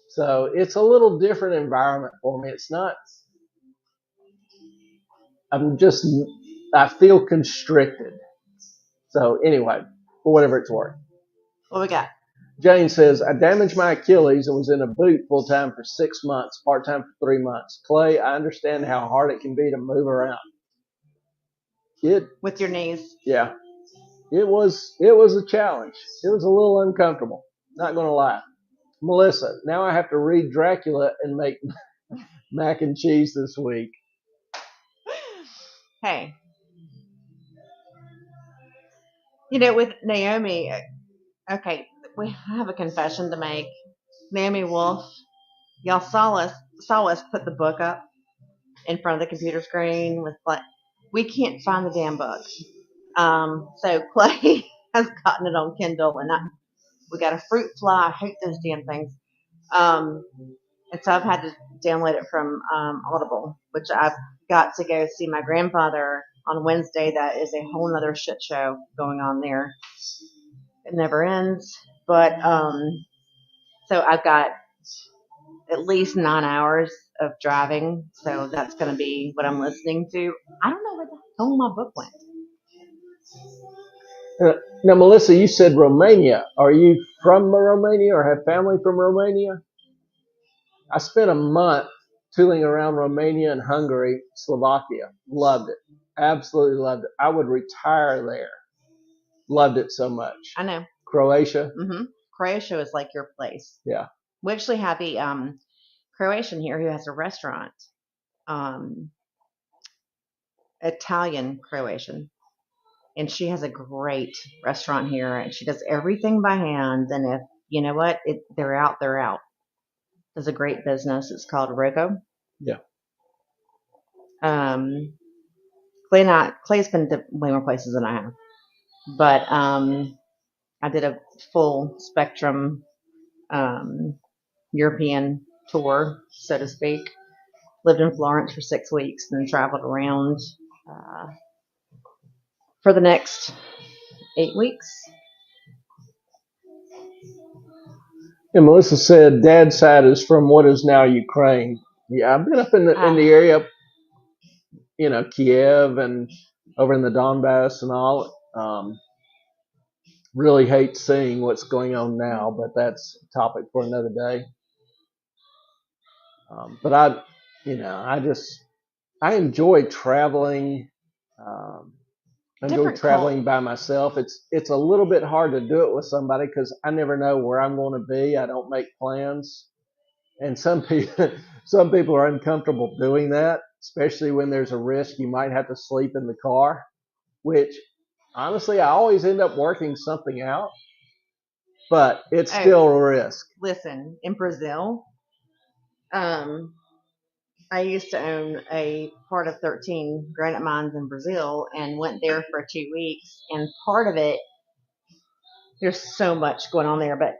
So it's a little different environment for me. It's not, I feel constricted. So anyway, for whatever it's worth. What we got? Jane says, I damaged my Achilles and was in a boot full-time for 6 months, part-time for 3 months. Clay, I understand how hard it can be to move around. With your knees. Yeah. It was a challenge. It was a little uncomfortable. Not going to lie. Melissa, now I have to read Dracula and make mac and cheese this week. Hey. With Naomi, okay, we have a confession to make. Naomi Wolf, y'all saw us put the book up in front of the computer screen with we can't find the damn book. So Clay has gotten it on Kindle, and we got a fruit fly. I hate those damn things. And so I've had to download it from Audible, which I've got to go see my grandfather on Wednesday. That is a whole nother shit show going on there. It never ends. But so I've got at least 9 hours of driving. So that's going to be what I'm listening to. I don't know where the hell my book went. Now, Melissa, you said Romania. Are you from Romania or have family from Romania? I spent a month tooling around Romania and Hungary, Slovakia. Loved it. Absolutely loved it. I would retire there. Loved it so much. I know. Croatia. Mm-hmm. Croatia is like your place. Yeah. We actually have a Croatian here who has a restaurant. Italian Croatian. And she has a great restaurant here, and she does everything by hand. And if you know what, they're out, they're out. Does a great business. It's called Roco. Yeah. Clay's been to way more places than I have, but I did a full spectrum European tour, so to speak. Lived in Florence for 6 weeks, and then traveled around for the next 8 weeks. And Melissa said dad's side is from what is now Ukraine. Yeah, I've been up in the area, Kiev and over in the Donbass and all. Really hate seeing what's going on now, but that's a topic for another day. But I enjoy traveling. I enjoy traveling by myself. It's a little bit hard to do it with somebody because I never know where I'm going to be. I don't make plans, and some people are uncomfortable doing that, especially when there's a risk you might have to sleep in the car. Which, honestly, I always end up working something out, but it's still a risk. Listen, in Brazil, I used to own a part of 13 granite mines in Brazil and went there for 2 weeks. And part of it, there's so much going on there, but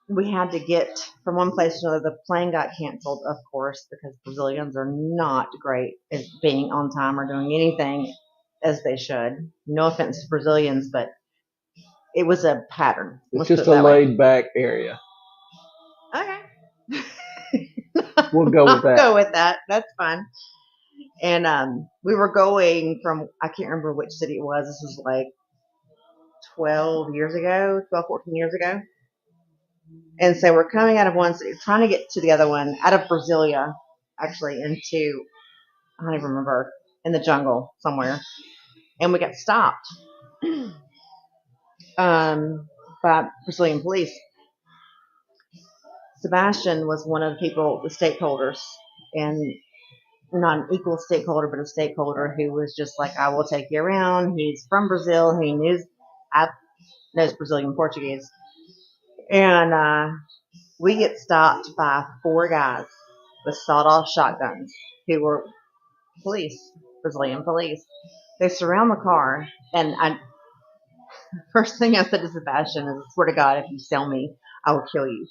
we had to get from one place to another. The plane got canceled, of course, because Brazilians are not great at being on time or doing anything as they should. No offense to Brazilians, but it was a pattern. It's just a laid back area. Okay. We'll go with that. Go with that. That's fine. And we were going from, I can't remember which city it was. This was like 12, 14 years ago. And so we're coming out of one city, trying to get to the other one, out of Brasilia, actually, into, I don't even remember, in the jungle somewhere. And we got stopped by Brazilian police. Sebastian was one of the people, the stakeholders, and not an equal stakeholder, but a stakeholder who was just like, I will take you around. He's from Brazil. He knows Brazilian Portuguese. And we get stopped by 4 guys with sawed-off shotguns who were Brazilian police. They surround the car, and first thing I said to Sebastian is, I swear to God, if you sell me, I will kill you.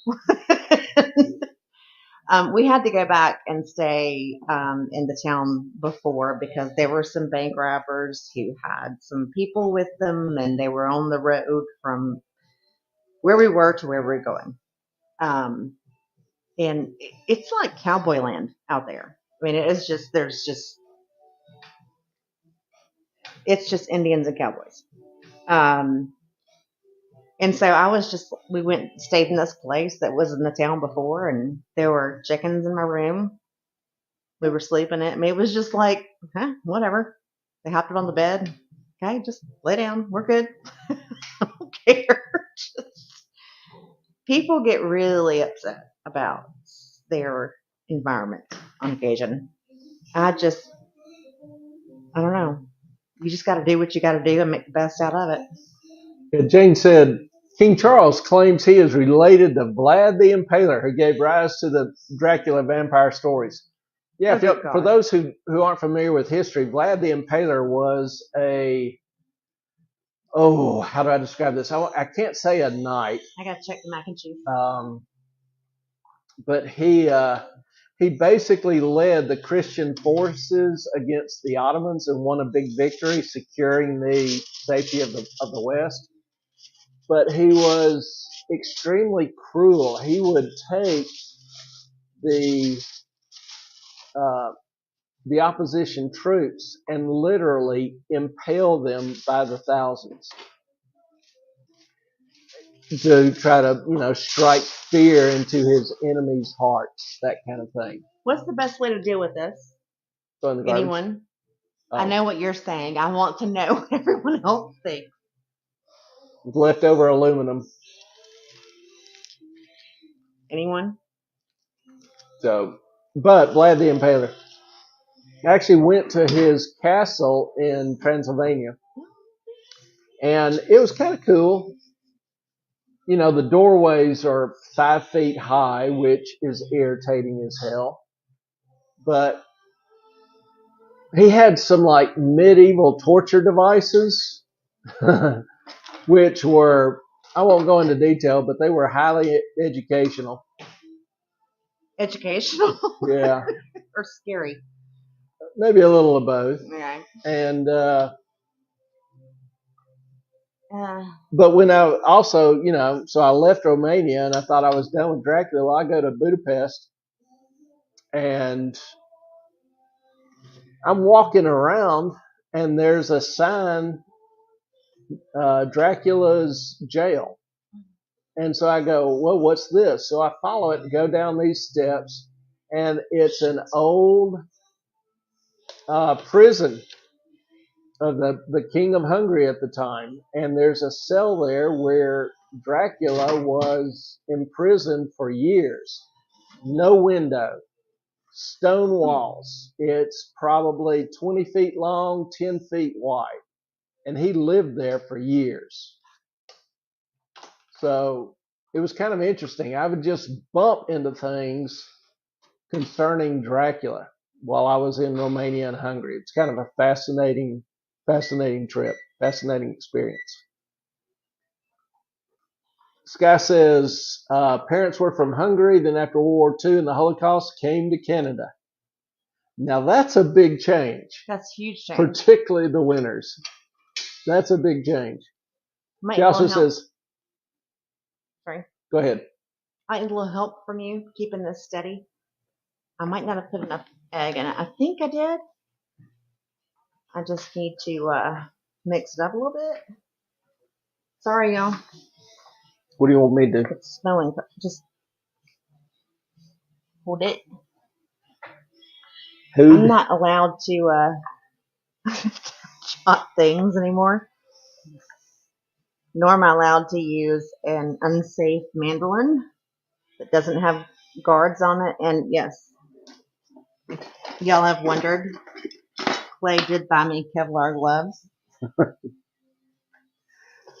We had to go back and stay in the town before because there were some bank robbers who had some people with them, and they were on the road from where we were to where we were going. And it's like cowboy land out there. I mean, it's just Indians and cowboys. And so we stayed in this place that was in the town before, and there were chickens in my room. We were sleeping it. I mean, it was just like, whatever. They hopped it on the bed. Okay, just lay down. We're good. I don't care. People get really upset about their environment on occasion. I don't know. You just got to do what you got to do and make the best out of it. Yeah, Jane said, King Charles claims he is related to Vlad the Impaler, who gave rise to the Dracula vampire stories. Yeah, for those who aren't familiar with history, Vlad the Impaler was how do I describe this? I can't say a knight. I got to check the mac and cheese. but he basically led the Christian forces against the Ottomans and won a big victory, securing the safety of the West. But he was extremely cruel. He would take the uh, the opposition troops and literally impale them by the thousands to try to, strike fear into his enemies' hearts, that kind of thing. What's the best way to deal with this? Throw in the garbage. Anyone? Oh. I know what you're saying. I want to know what everyone else thinks. Leftover aluminum. Anyone? So, but Vlad the Impaler. I actually went to his castle in Transylvania, and it was kind of cool. The doorways are 5 feet high, which is irritating as hell. But he had some like medieval torture devices, which were, I won't go into detail, but they were highly educational. Educational? Yeah. Or scary? Maybe a little of both. Okay. And, but when I also, so I left Romania and I thought I was done with Dracula. Well, I go to Budapest and I'm walking around and there's a sign, Dracula's jail. And so I go, well, what's this? So I follow it and go down these steps, and it's an old prison of the King of Hungary at the time. And there's a cell there where Dracula was imprisoned for years. No window, stone walls. It's probably 20 feet long, 10 feet wide. And he lived there for years. So it was kind of interesting. I would just bump into things concerning Dracula while I was in Romania and Hungary. It's kind of a fascinating trip, fascinating experience. This guy says parents were from Hungary, then after World War II and the Holocaust came to Canada. Now that's a big change. That's a huge change. Particularly the winters. That's a big change. She also says, sorry. Go ahead. I need a little help from you keeping this steady. I might not have put enough egg in it. I think I did. I just need to mix it up a little bit. Sorry, y'all. What do you want me to do? It's smelling. Just hold it. I'm not allowed to chop things anymore. Nor am I allowed to use an unsafe mandolin that doesn't have guards on it. And yes, y'all have wondered, Clay did buy me Kevlar gloves.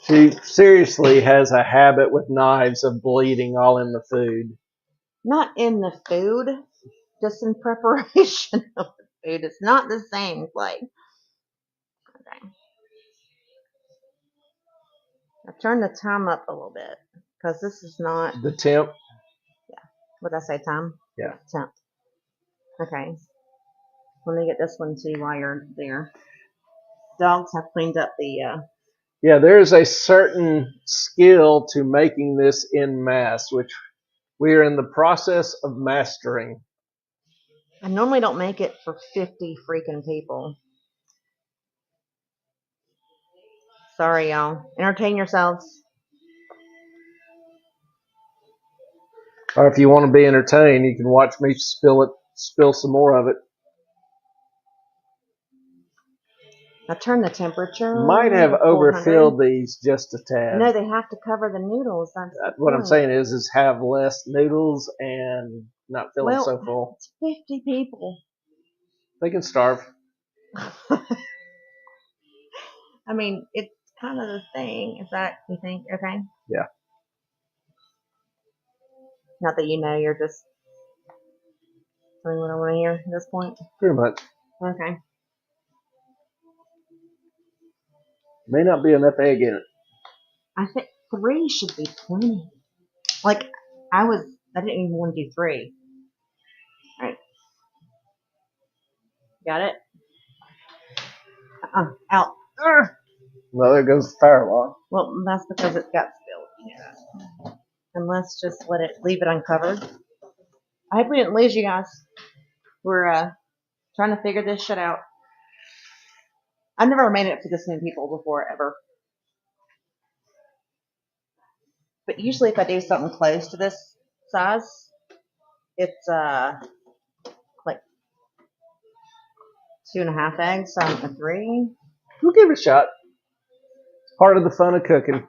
She seriously has a habit with knives of bleeding all in the food. Not in the food, just in preparation of the food. It's not the same, Clay. Okay. I turned the time up a little bit because this is not the temp. Yeah. What did I say, time? Yeah. Temp. Okay. Let me get this one too while you're there. Dogs have cleaned up the. Yeah, there's a certain skill to making this in mass, which we are in the process of mastering. I normally don't make it for 50 freaking people. Sorry, y'all. Entertain yourselves. Or if you want to be entertained, you can watch me spill some more of it. I turned the temperature. Might have overfilled these just a tad. No, they have to cover the noodles. That's what I'm saying is have less noodles and not feeling so full. It's 50 people. They can starve. I mean, it's kind of the thing. Is that, you think, okay? Yeah. Not that you know, you're just telling what I want to hear at this point. Pretty much. Okay. May not be enough egg in it. I think 3 should be plenty. Like, I was I didn't even want to do 3. All right. Got it? Out. Urgh. Well, there goes the fire alarm. Well, that's because it got spilled. Yeah. And let's just leave it uncovered. I hope we didn't lose you guys. We're trying to figure this shit out. I've never made it to this many people before, ever. But usually if I do something close to this size, it's like 2.5 eggs, so I'm a 3. We'll give it a shot. It's part of the fun of cooking.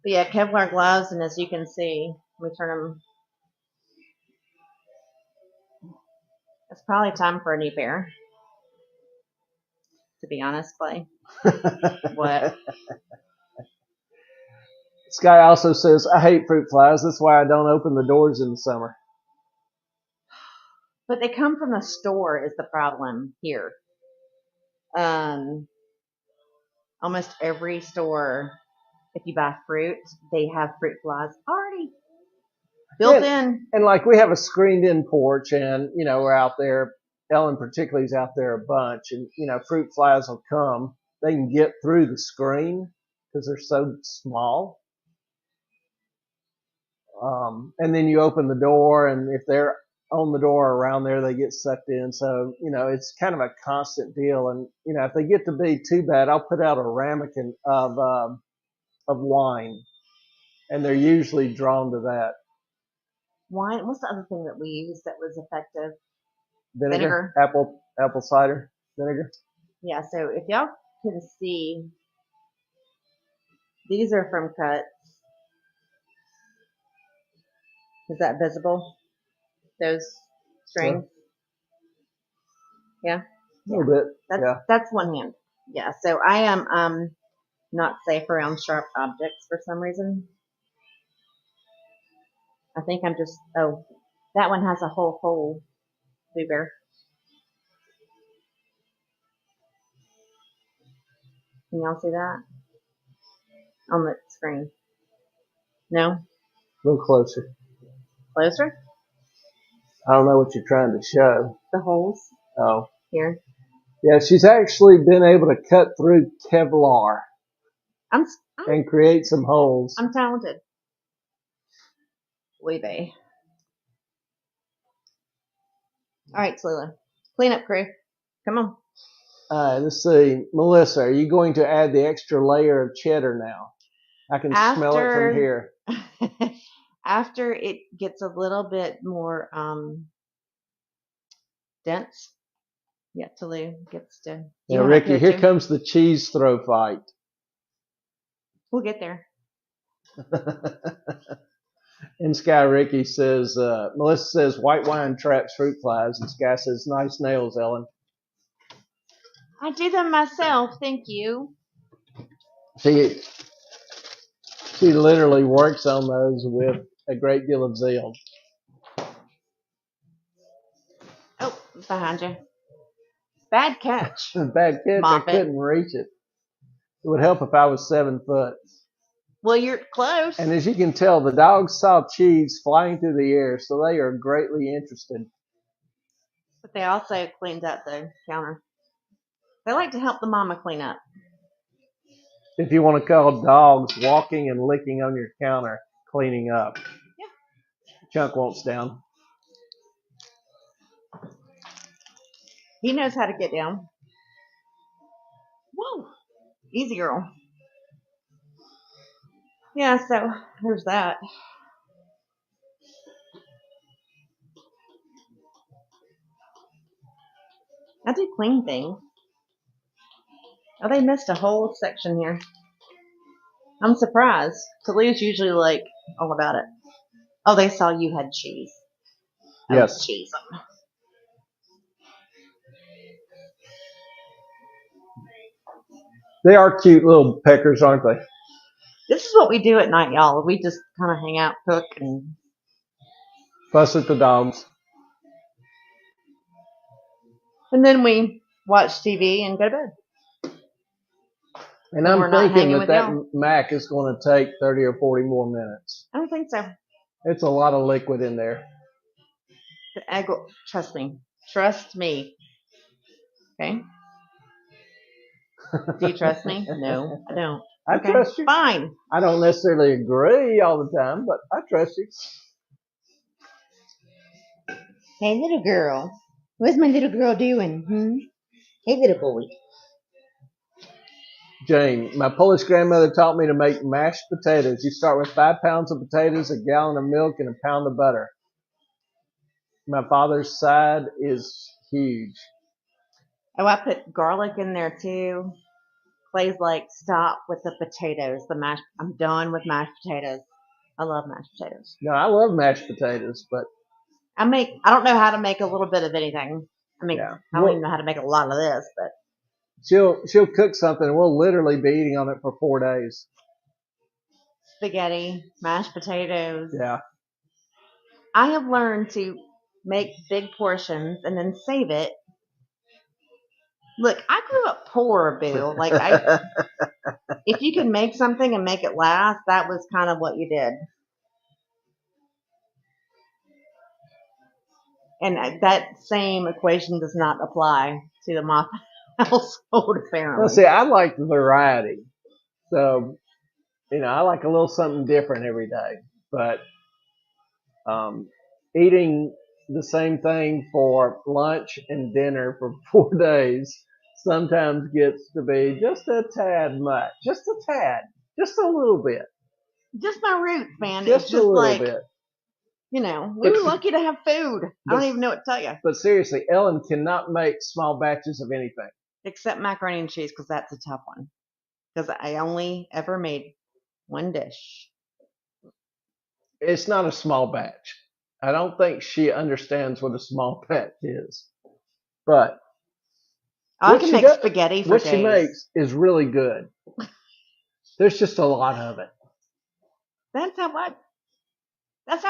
But yeah, Kevlar gloves, and as you can see, let me turn them. It's probably time for a new pair. To be honest, Clay. What? This guy also says, I hate fruit flies. That's why I don't open the doors in the summer. But they come from the store is the problem here. Almost every store, if you buy fruit, they have fruit flies already built in. And like we have a screened in porch and, we're out there. Ellen particularly is out there a bunch and, fruit flies will come. They can get through the screen because they're so small. And then you open the door and if they're on the door or around there, they get sucked in. So, it's kind of a constant deal. And, if they get to be too bad, I'll put out a ramekin of wine and they're usually drawn to that. Wine. What's the other thing that we used that was effective? Vinegar. Apple cider vinegar. Yeah. So if y'all can see, these are from cuts. Is that visible? Those strings. Yeah. A little bit. That's one hand. Yeah. So I am not safe around sharp objects for some reason. I think I'm just. Oh, that one has a whole hole. Boo Bear. Can y'all see that on the screen? No. A little closer. Closer. I don't know what you're trying to show. The holes. Oh. Here. Yeah, she's actually been able to cut through Kevlar and create some holes. I'm talented. Weebay. All right, Tallulah. Cleanup crew. Come on. All right, let's see. Melissa, are you going to add the extra layer of cheddar now? I can smell it from here. After it gets a little bit more dense. Yeah, Tallulah gets to. Yeah, Ricky, here comes the cheese throw fight. We'll get there. And Sky Ricky says, Melissa says, white wine traps fruit flies. And Sky says, nice nails, Ellen. I do them myself. Thank you. She literally works on those with a great deal of zeal. Oh, behind you. Bad catch. Bad catch. I couldn't reach it. It would help if I was 7 foot. Well, you're close. And as you can tell, the dogs saw cheese flying through the air, so they are greatly interested. But they also cleaned up the counter. They like to help the mama clean up. If you want to call dogs walking and licking on your counter, cleaning up. Yeah. Chunk wants down. He knows how to get down. Whoa. Easy, girl. Yeah, so there's that. I do clean things. Oh, they missed a whole section here. I'm surprised. Tallulah's usually like all about it. Oh, they saw you had cheese. Yes. Cheese. They are cute little peckers, aren't they? This is what we do at night, y'all. We just kind of hang out, cook, and fuss at the dogs. And then we watch TV and go to bed. And I'm thinking that Mac is going to take 30 or 40 more minutes. I don't think so. It's a lot of liquid in there. The egg, trust me. Trust me. Okay? Do you trust me? No, I don't. I Okay, trust you. fine. I don't necessarily agree all the time, but I trust you. Hey, little girl. What's my little girl doing? Hey, little boy. Jane, my Polish grandmother taught me to make mashed potatoes. You start with 5 pounds of potatoes, a gallon of milk, and a pound of butter. My father's side is huge. Oh, I put garlic in there too. Clay's like, stop with the potatoes. I'm done with mashed potatoes. I love mashed potatoes. No, I love mashed potatoes, but I don't know how to make a little bit of anything. I mean, yeah. I don't even know how to make a lot of this, but She'll cook something and we'll literally be eating on it for 4 days. spaghetti, mashed potatoes. Yeah. I have learned to make big portions and then save it. Look, I grew up poor, Boo. If you can make something and make it last, that was kind of what you did. And that same equation does not apply to the Moth household, apparently. Well, see, I like the variety. So, I like a little something different every day. But eating the same thing for lunch and dinner for 4 days sometimes gets to be just a tad much. Just a tad. Just a little bit. Just my roots, man. Just It's a just little like, bit. we were lucky to have food. I don't even know what to tell you. But seriously, Ellen cannot make small batches of anything. Except macaroni and cheese, because that's a tough one. Because I only ever made one dish. It's not a small batch. I don't think she understands what a small batch is. But I can make spaghetti for what days. she makes is really good. There's just a lot of it. That's how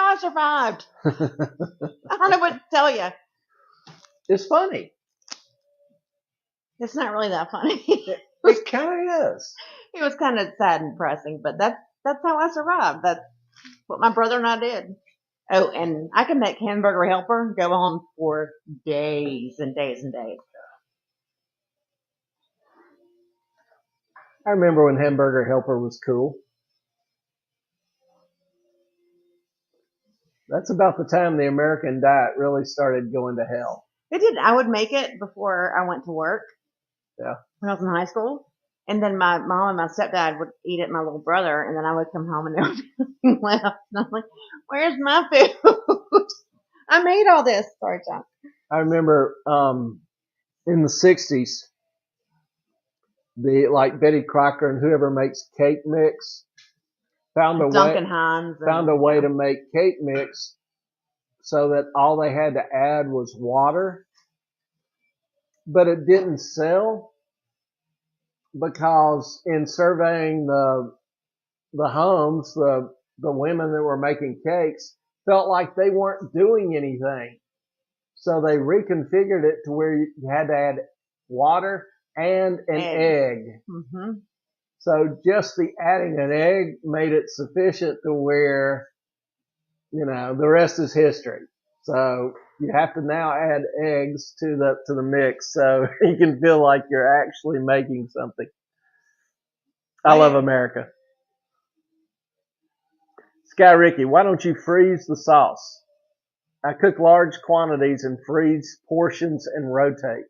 I survived. I don't know what to tell you. It's funny. It's not really that funny. It kind of is. It was kind of sad and depressing, but that's how I survived. That's what my brother and I did. Oh, and I can make hamburger helper go on for days and days and days. I remember when hamburger helper was cool. That's about the time the American diet really started going to hell. It did. I would make it before I went to work. Yeah. When I was in high school. And then my mom and my stepdad would eat it, and my little brother, and then I would come home and there would be nothing left. And I'm like, where's my food? I made all this. Sorry, John. I remember in the 60s, like Betty Crocker and whoever makes cake mix found a way to make cake mix so that all they had to add was water, but it didn't sell because in surveying the homes, the women that were making cakes felt like they weren't doing anything. So they reconfigured it to where you had to add water and an egg. Mm-hmm. So just the adding an egg made it sufficient to where, the rest is history. So you have to now add eggs to the mix so you can feel like you're actually making something. I love America. Sky Ricky, why don't you freeze the sauce? I cook large quantities and freeze portions and rotate.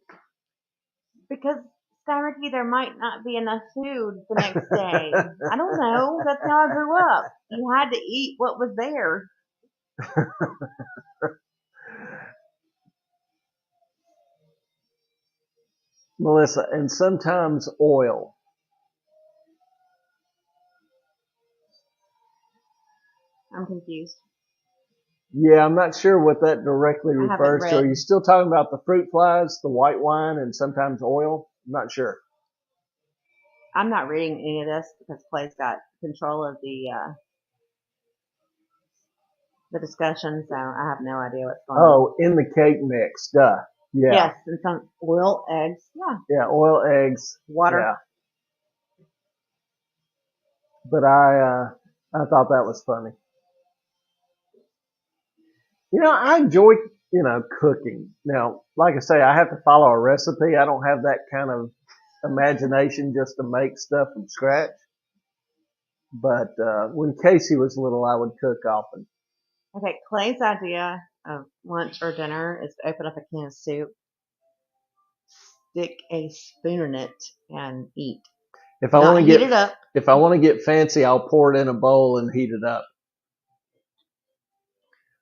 Because, Sky Ricky, there might not be enough food the next day. I don't know. That's how I grew up. You had to eat what was there. Melissa, and sometimes oil. I'm confused. Yeah, I'm not sure what that directly refers to. Are you still talking about the fruit flies, the white wine, and sometimes oil? I'm not sure. I'm not reading any of this because Clay's got control of the discussion, so I have no idea what's going on. Oh, in the cake mix, duh. Yeah. Yes, and some oil, eggs. Yeah. Yeah, oil, eggs, water. Yeah. But I thought that was funny. I enjoy, cooking. Now, like I say, I have to follow a recipe. I don't have that kind of imagination just to make stuff from scratch. But when Casey was little, I would cook often. Okay, Clay's idea of lunch or dinner is to open up a can of soup, stick a spoon in it, and eat. If I want Not to heat get it up. if I want to get fancy, I'll pour it in a bowl and heat it up.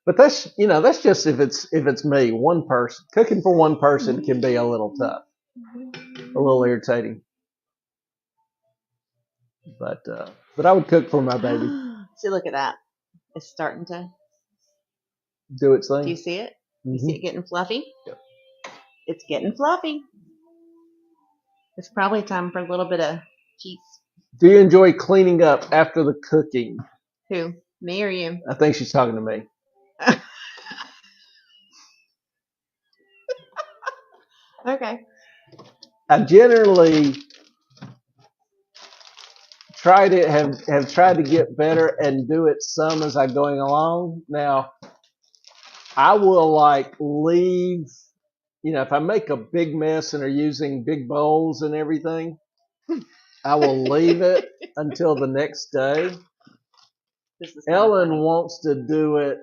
But that's just if it's me, one person. Cooking for one person can be a little tough, a little irritating. But I would cook for my baby. See, look at that. It's starting to. Do its thing. Do you see it? You Mm-hmm. see it getting fluffy? Yep. It's getting fluffy. It's probably time for a little bit of cheese. Do you enjoy cleaning up after the cooking? Who? Me or you? I think she's talking to me. Okay. I generally have tried to get better and do it some as I going along. Now, I will leave, if I make a big mess and are using big bowls and everything, I will leave it until the next day. Ellen wants to do it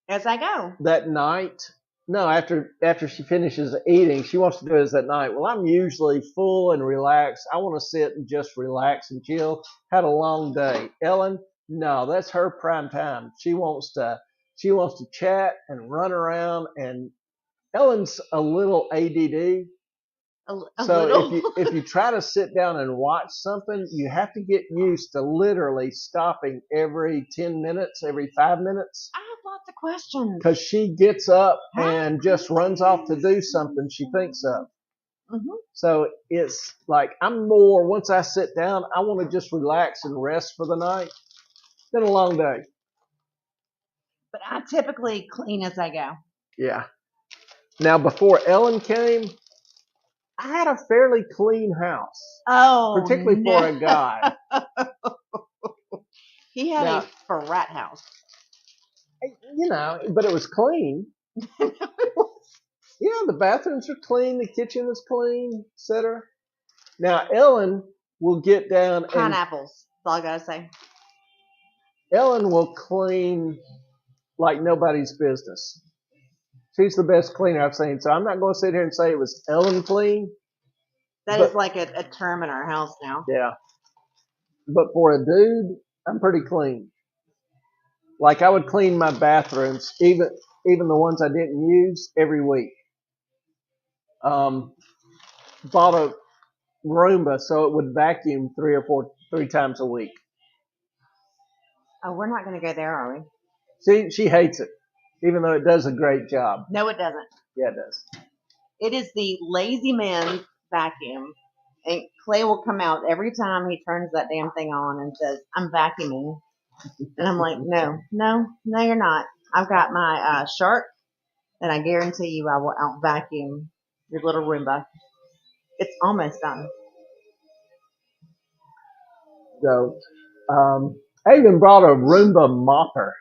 as I go that night. No, after she finishes eating, she wants to do it that night. Well, I'm usually full and relaxed. I want to sit and just relax and chill. Had a long day. Ellen, no, that's her prime time. She wants to chat and run around. And Ellen's a little ADD. So little. if you try to sit down and watch something, you have to get used to literally stopping every 10 minutes, every 5 minutes. I have lots of questions. Because she gets up and just runs off to do something she thinks of. Mm-hmm. So it's like once I sit down, I want to just relax and rest for the night. It's been a long day. But I typically clean as I go. Yeah. Now, before Ellen came, I had a fairly clean house. Oh, particularly for a guy. He had a frat house. But it was clean. Yeah, the bathrooms are clean, the kitchen is clean, etc. Now, Ellen will get down pineapples. That's all I gotta say. Ellen will clean like nobody's business. She's the best cleaner I've seen. So I'm not going to sit here and say it was Ellen clean. That is like a term in our house now. Yeah. But for a dude, I'm pretty clean. Like I would clean my bathrooms, even the ones I didn't use, every week. Bought a Roomba so it would vacuum three times a week. Oh, we're not going to go there, are we? She hates it, even though it does a great job. No, it doesn't. Yeah, it does. It is the lazy man's vacuum. And Clay will come out every time he turns that damn thing on and says, I'm vacuuming. And I'm like, no, you're not. I've got my shark, and I guarantee you I will out vacuum your little Roomba. It's almost done. So, I even brought a Roomba mopper.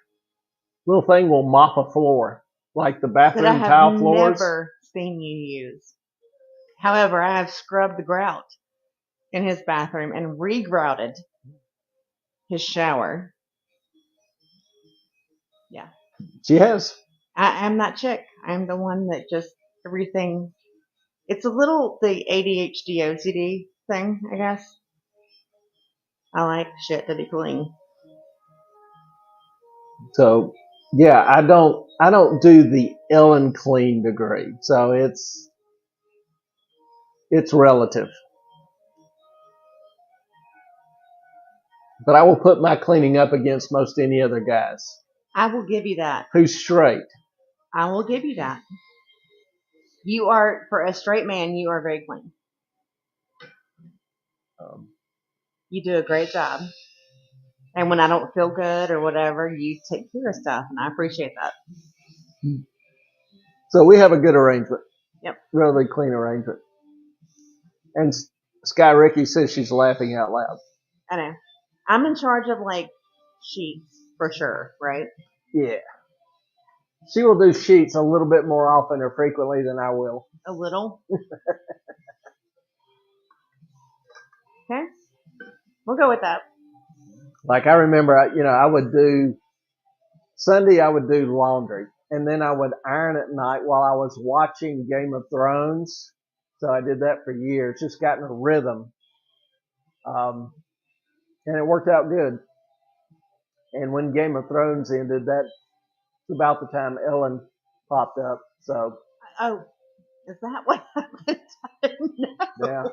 Little thing will mop a floor, like the bathroom tile floors. I have never seen you use. However, I have scrubbed the grout in his bathroom and re-grouted his shower. Yeah. She has. I'm that chick. I'm the one that just everything. It's a little the ADHD OCD thing, I guess. I like shit to be clean. So yeah, I don't do the Ellen clean degree. So it's relative. But I will put my cleaning up against most any other guys. I will give you that. Who's straight. I will give you that. You are, for a straight man, you are very clean. You do a great job. And when I don't feel good or whatever, you take care of stuff, and I appreciate that. So we have a good arrangement. Yep. Really clean arrangement. And Sky Ricky says she's laughing out loud. I know. I'm in charge of sheets for sure, right? Yeah. She will do sheets a little bit more often or frequently than I will. A little. Okay. We'll go with that. Like I remember, I would do Sunday. I would do laundry, and then I would iron at night while I was watching Game of Thrones. So I did that for years. Just got in a rhythm, and it worked out good. And when Game of Thrones ended, that's about the time Ellen popped up. So Oh, is that what happened? I didn't know. yeah.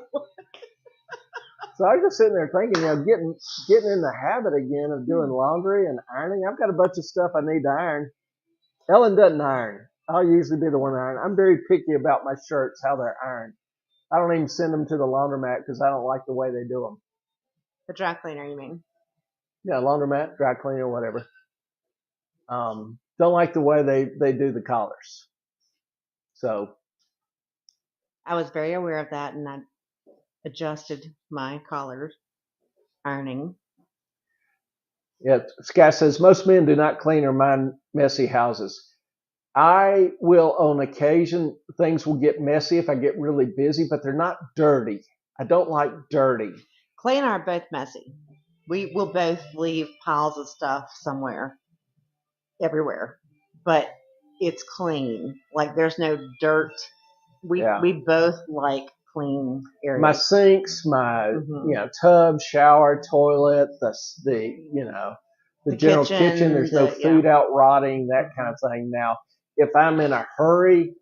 So I was just sitting there thinking, getting in the habit again of doing laundry and ironing. I've got a bunch of stuff I need to iron. Ellen doesn't iron. I'll usually be the one ironing. I'm very picky about my shirts, how they're ironed. I don't even send them to the laundromat because I don't like the way they do them. The dry cleaner, you mean? Yeah, laundromat, dry cleaner, whatever. Don't like the way they do the collars. So I was very aware of that, and I adjusted my collar ironing. yeah, Sky says most men do not clean or mind messy houses. I will, on occasion, things will get messy if I get really busy, but they're not dirty. I don't like dirty. Clay and I are both messy. We will both leave piles of stuff somewhere, everywhere, but it's clean. Like there's no dirt. We both like clean areas. My sinks, my tub, shower, toilet, the general kitchen. There's no food out rotting, that kind of thing. Now, if I'm in a hurry,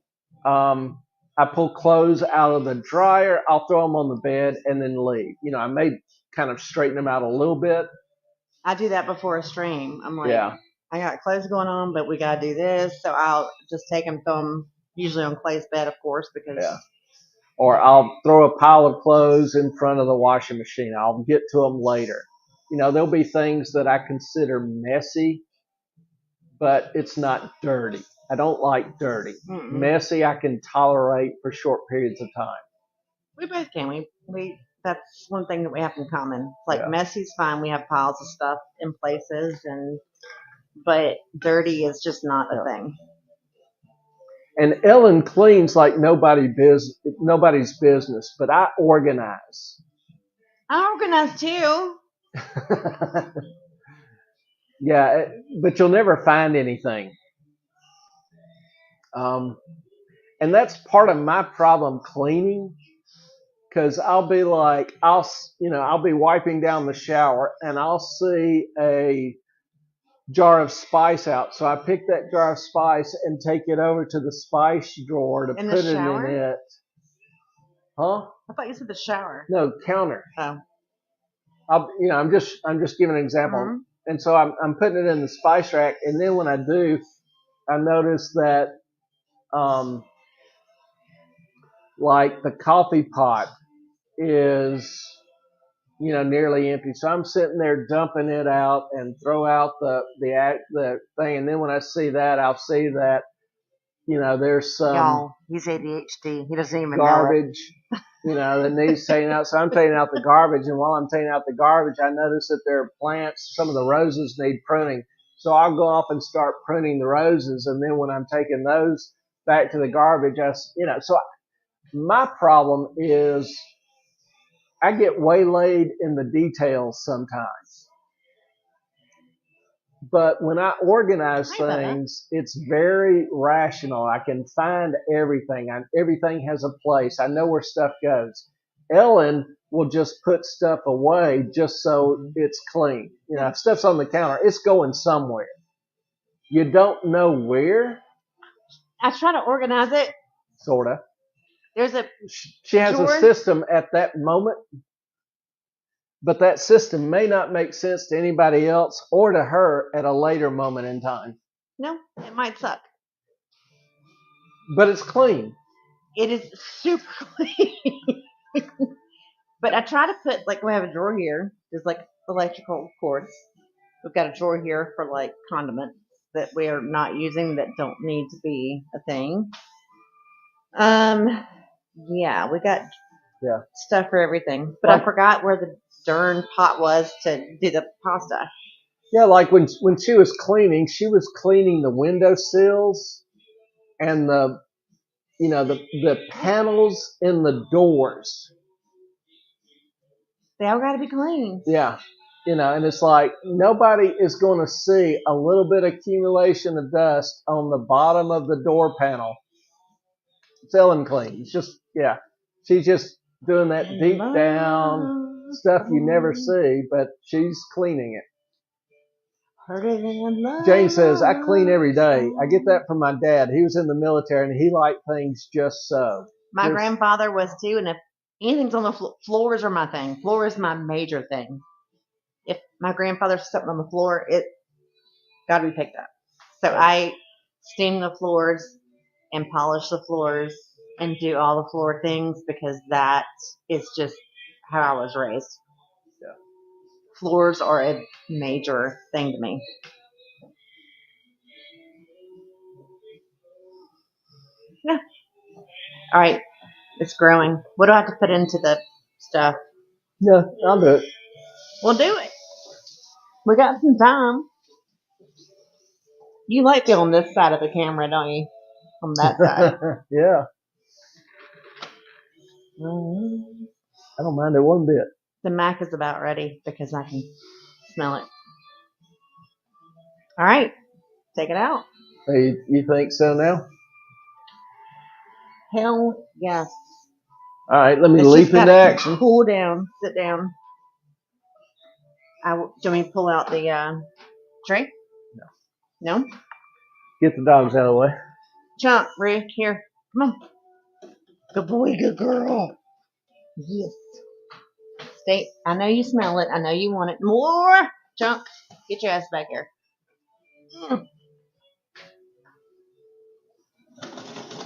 I pull clothes out of the dryer, I'll throw them on the bed and then leave. I may kind of straighten them out a little bit. I do that before a stream. I'm like, I got clothes going on, but we got to do this. So I'll just take them, throw them, usually on Clay's bed, of course, because. Yeah. Or I'll throw a pile of clothes in front of the washing machine. I'll get to them later. There'll be things that I consider messy, but it's not dirty. I don't like dirty. Mm-mm. Messy I can tolerate for short periods of time. We both can. We that's one thing that we have in common. Like messy's fine. We have piles of stuff in places, but dirty is just not a thing. And Ellen cleans like nobody's business, but I organize. I organize too. Yeah, but you'll never find anything. And that's part of my problem cleaning, because I'll be like, I'll be wiping down the shower and I'll see a jar of spice out. So I pick that jar of spice and take it over to the spice drawer to put it in it. Huh? I thought you said the shower. No, counter. Oh. I'm just giving an example. Mm-hmm. And so I'm putting it in the spice rack, and then when I do, I notice that like the coffee pot is nearly empty. So I'm sitting there dumping it out and throw out the thing, and then when I see that, I'll see that there's some y'all, he's ADHD. He doesn't even garbage know that needs taking out. So I'm taking out the garbage, and while I'm taking out the garbage, I notice that there are plants. Some of the roses need pruning, so I'll go off and start pruning the roses, and then when I'm taking those back to the garbage, so my problem is I get waylaid in the details sometimes. But when I organize things, it's very rational. I can find everything. Everything has a place. I know where stuff goes. Ellen will just put stuff away just so it's clean. If stuff's on the counter, it's going somewhere. You don't know where. I try to organize it. Sort of. She has drawer. A system at that moment, but that system may not make sense to anybody else or to her at a later moment in time. No, it might suck. But it's clean. It is super clean. But I try to put, like, we have a drawer here. There's, like, electrical cords. We've got a drawer here for, like, condiments that we are not using that don't need to be a thing. Yeah, we got stuff for everything. But I forgot where the darn pot was to do the pasta. Yeah, like when she was cleaning the windowsills and the panels in the doors. They all got to be clean. Yeah. And it's like nobody is going to see a little bit of accumulation of dust on the bottom of the door panel. It's Ellen clean. It's just, yeah. She's just doing that deep down stuff you never see, but she's cleaning it. Jane says, I clean every day. I get that from my dad. He was in the military and he liked things just so. My grandfather was too, and if anything's on the floors are my thing. Floor is my major thing. If my grandfather something on the floor, it got to be picked up. So I steam the floors and polish the floors and do all the floor things because that is just how I was raised. Yeah. Floors are a major thing to me. Yeah. All right. It's growing. What do I have to put into the stuff? Yeah, I'll do it. We'll do it. We got some time. You like being on this side of the camera, don't you? On that side. Yeah. I don't mind it one bit. The mac is about ready because I can smell it. All right. Take it out. Hey, you think so now? Hell yes. All right, let me leap into action. Cool down. Sit down. Do you want me to pull out the tray? No? Get the dogs out of the way. Chunk, Rick, here. Come on. Good boy, good girl. Yes. Stay. I know you smell it. I know you want it. More. Chunk, get your ass back here.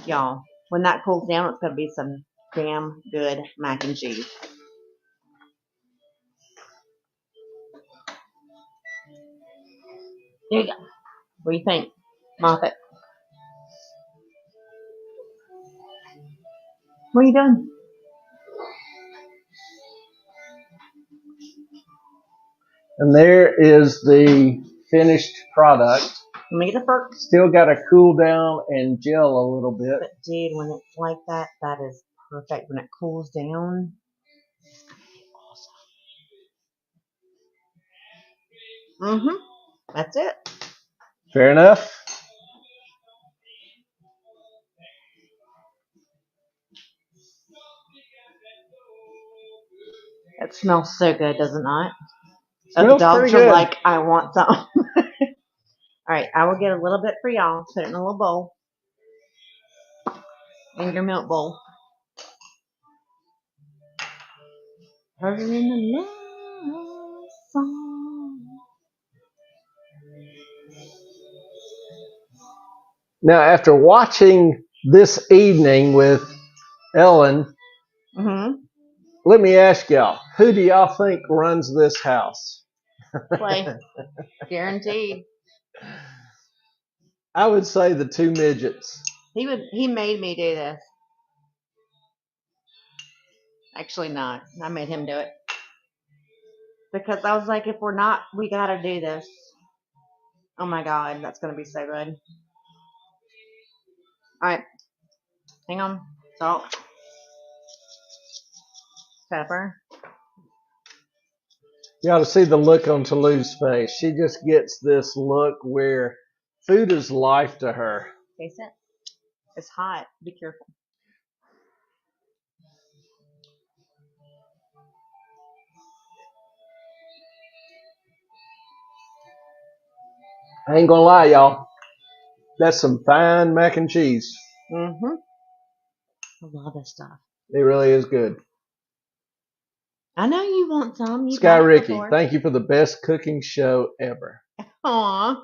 Y'all, when that cools down, it's going to be some damn good mac and cheese. There you go. What do you think? Moffat? What are you doing? And there is the finished product. Let me get a fork. Still got to cool down and gel a little bit. But dude, when it's like that, that is perfect. When it cools down, it's gonna be awesome. That's it. Fair enough. It smells so good, does it not? Smells the dogs pretty are good. like, I want some. All right, I will get a little bit for y'all. Put it in a little bowl. In your milk bowl. Heard it in the love song. Now, after watching this evening with Ellen, let me ask y'all, who do y'all think runs this house? Clay. Guaranteed. I would say the two midgets. He made me do this. Actually not. I made him do it. Because I was like, if we're not, we gotta do this. Oh my god, that's gonna be so good. Alright. Hang on. Salt. Pepper. You ought to see the look on Toulouse's face. She just gets this look where food is life to her. Taste it. It's hot. Be careful. I ain't gonna lie, y'all. That's some fine mac and cheese. I love this stuff. It really is good. I know you want some. Sky Ricky, thank you for the best cooking show ever. Aw.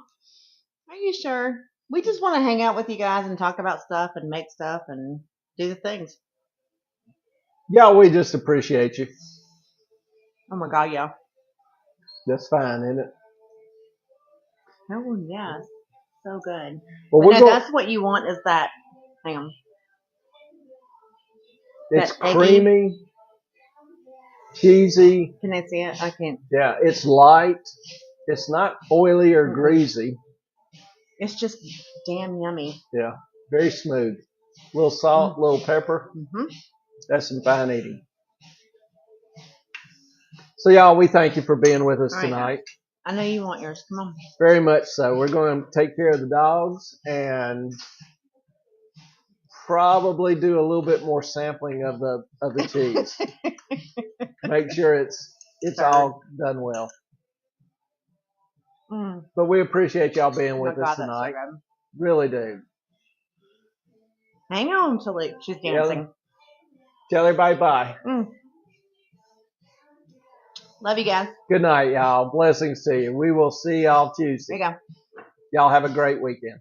Are you sure? We just want to hang out with you guys and talk about stuff and make stuff and do the things. Yeah, we just appreciate you. Oh my god, yeah. That's fine, isn't it? Oh yeah. So good. Well, that's what you want is that. Hang on. It's creamy, cheesy. Can I see it? I can't. Yeah, it's light. It's not oily or greasy. It's just damn yummy. Yeah, very smooth. A little salt, a little pepper. That's some fine eating. So, y'all, we thank you for being with us tonight. I know you want yours. Come on. Very much so. We're going to take care of the dogs and probably do a little bit more sampling of the cheese. Make sure it's all done well. But we appreciate y'all being with us tonight. So really do. Hang on till she's dancing. Tell everybody bye. Love you guys. Good night, y'all. Blessings to you. We will see y'all Tuesday. There you go. Y'all have a great weekend.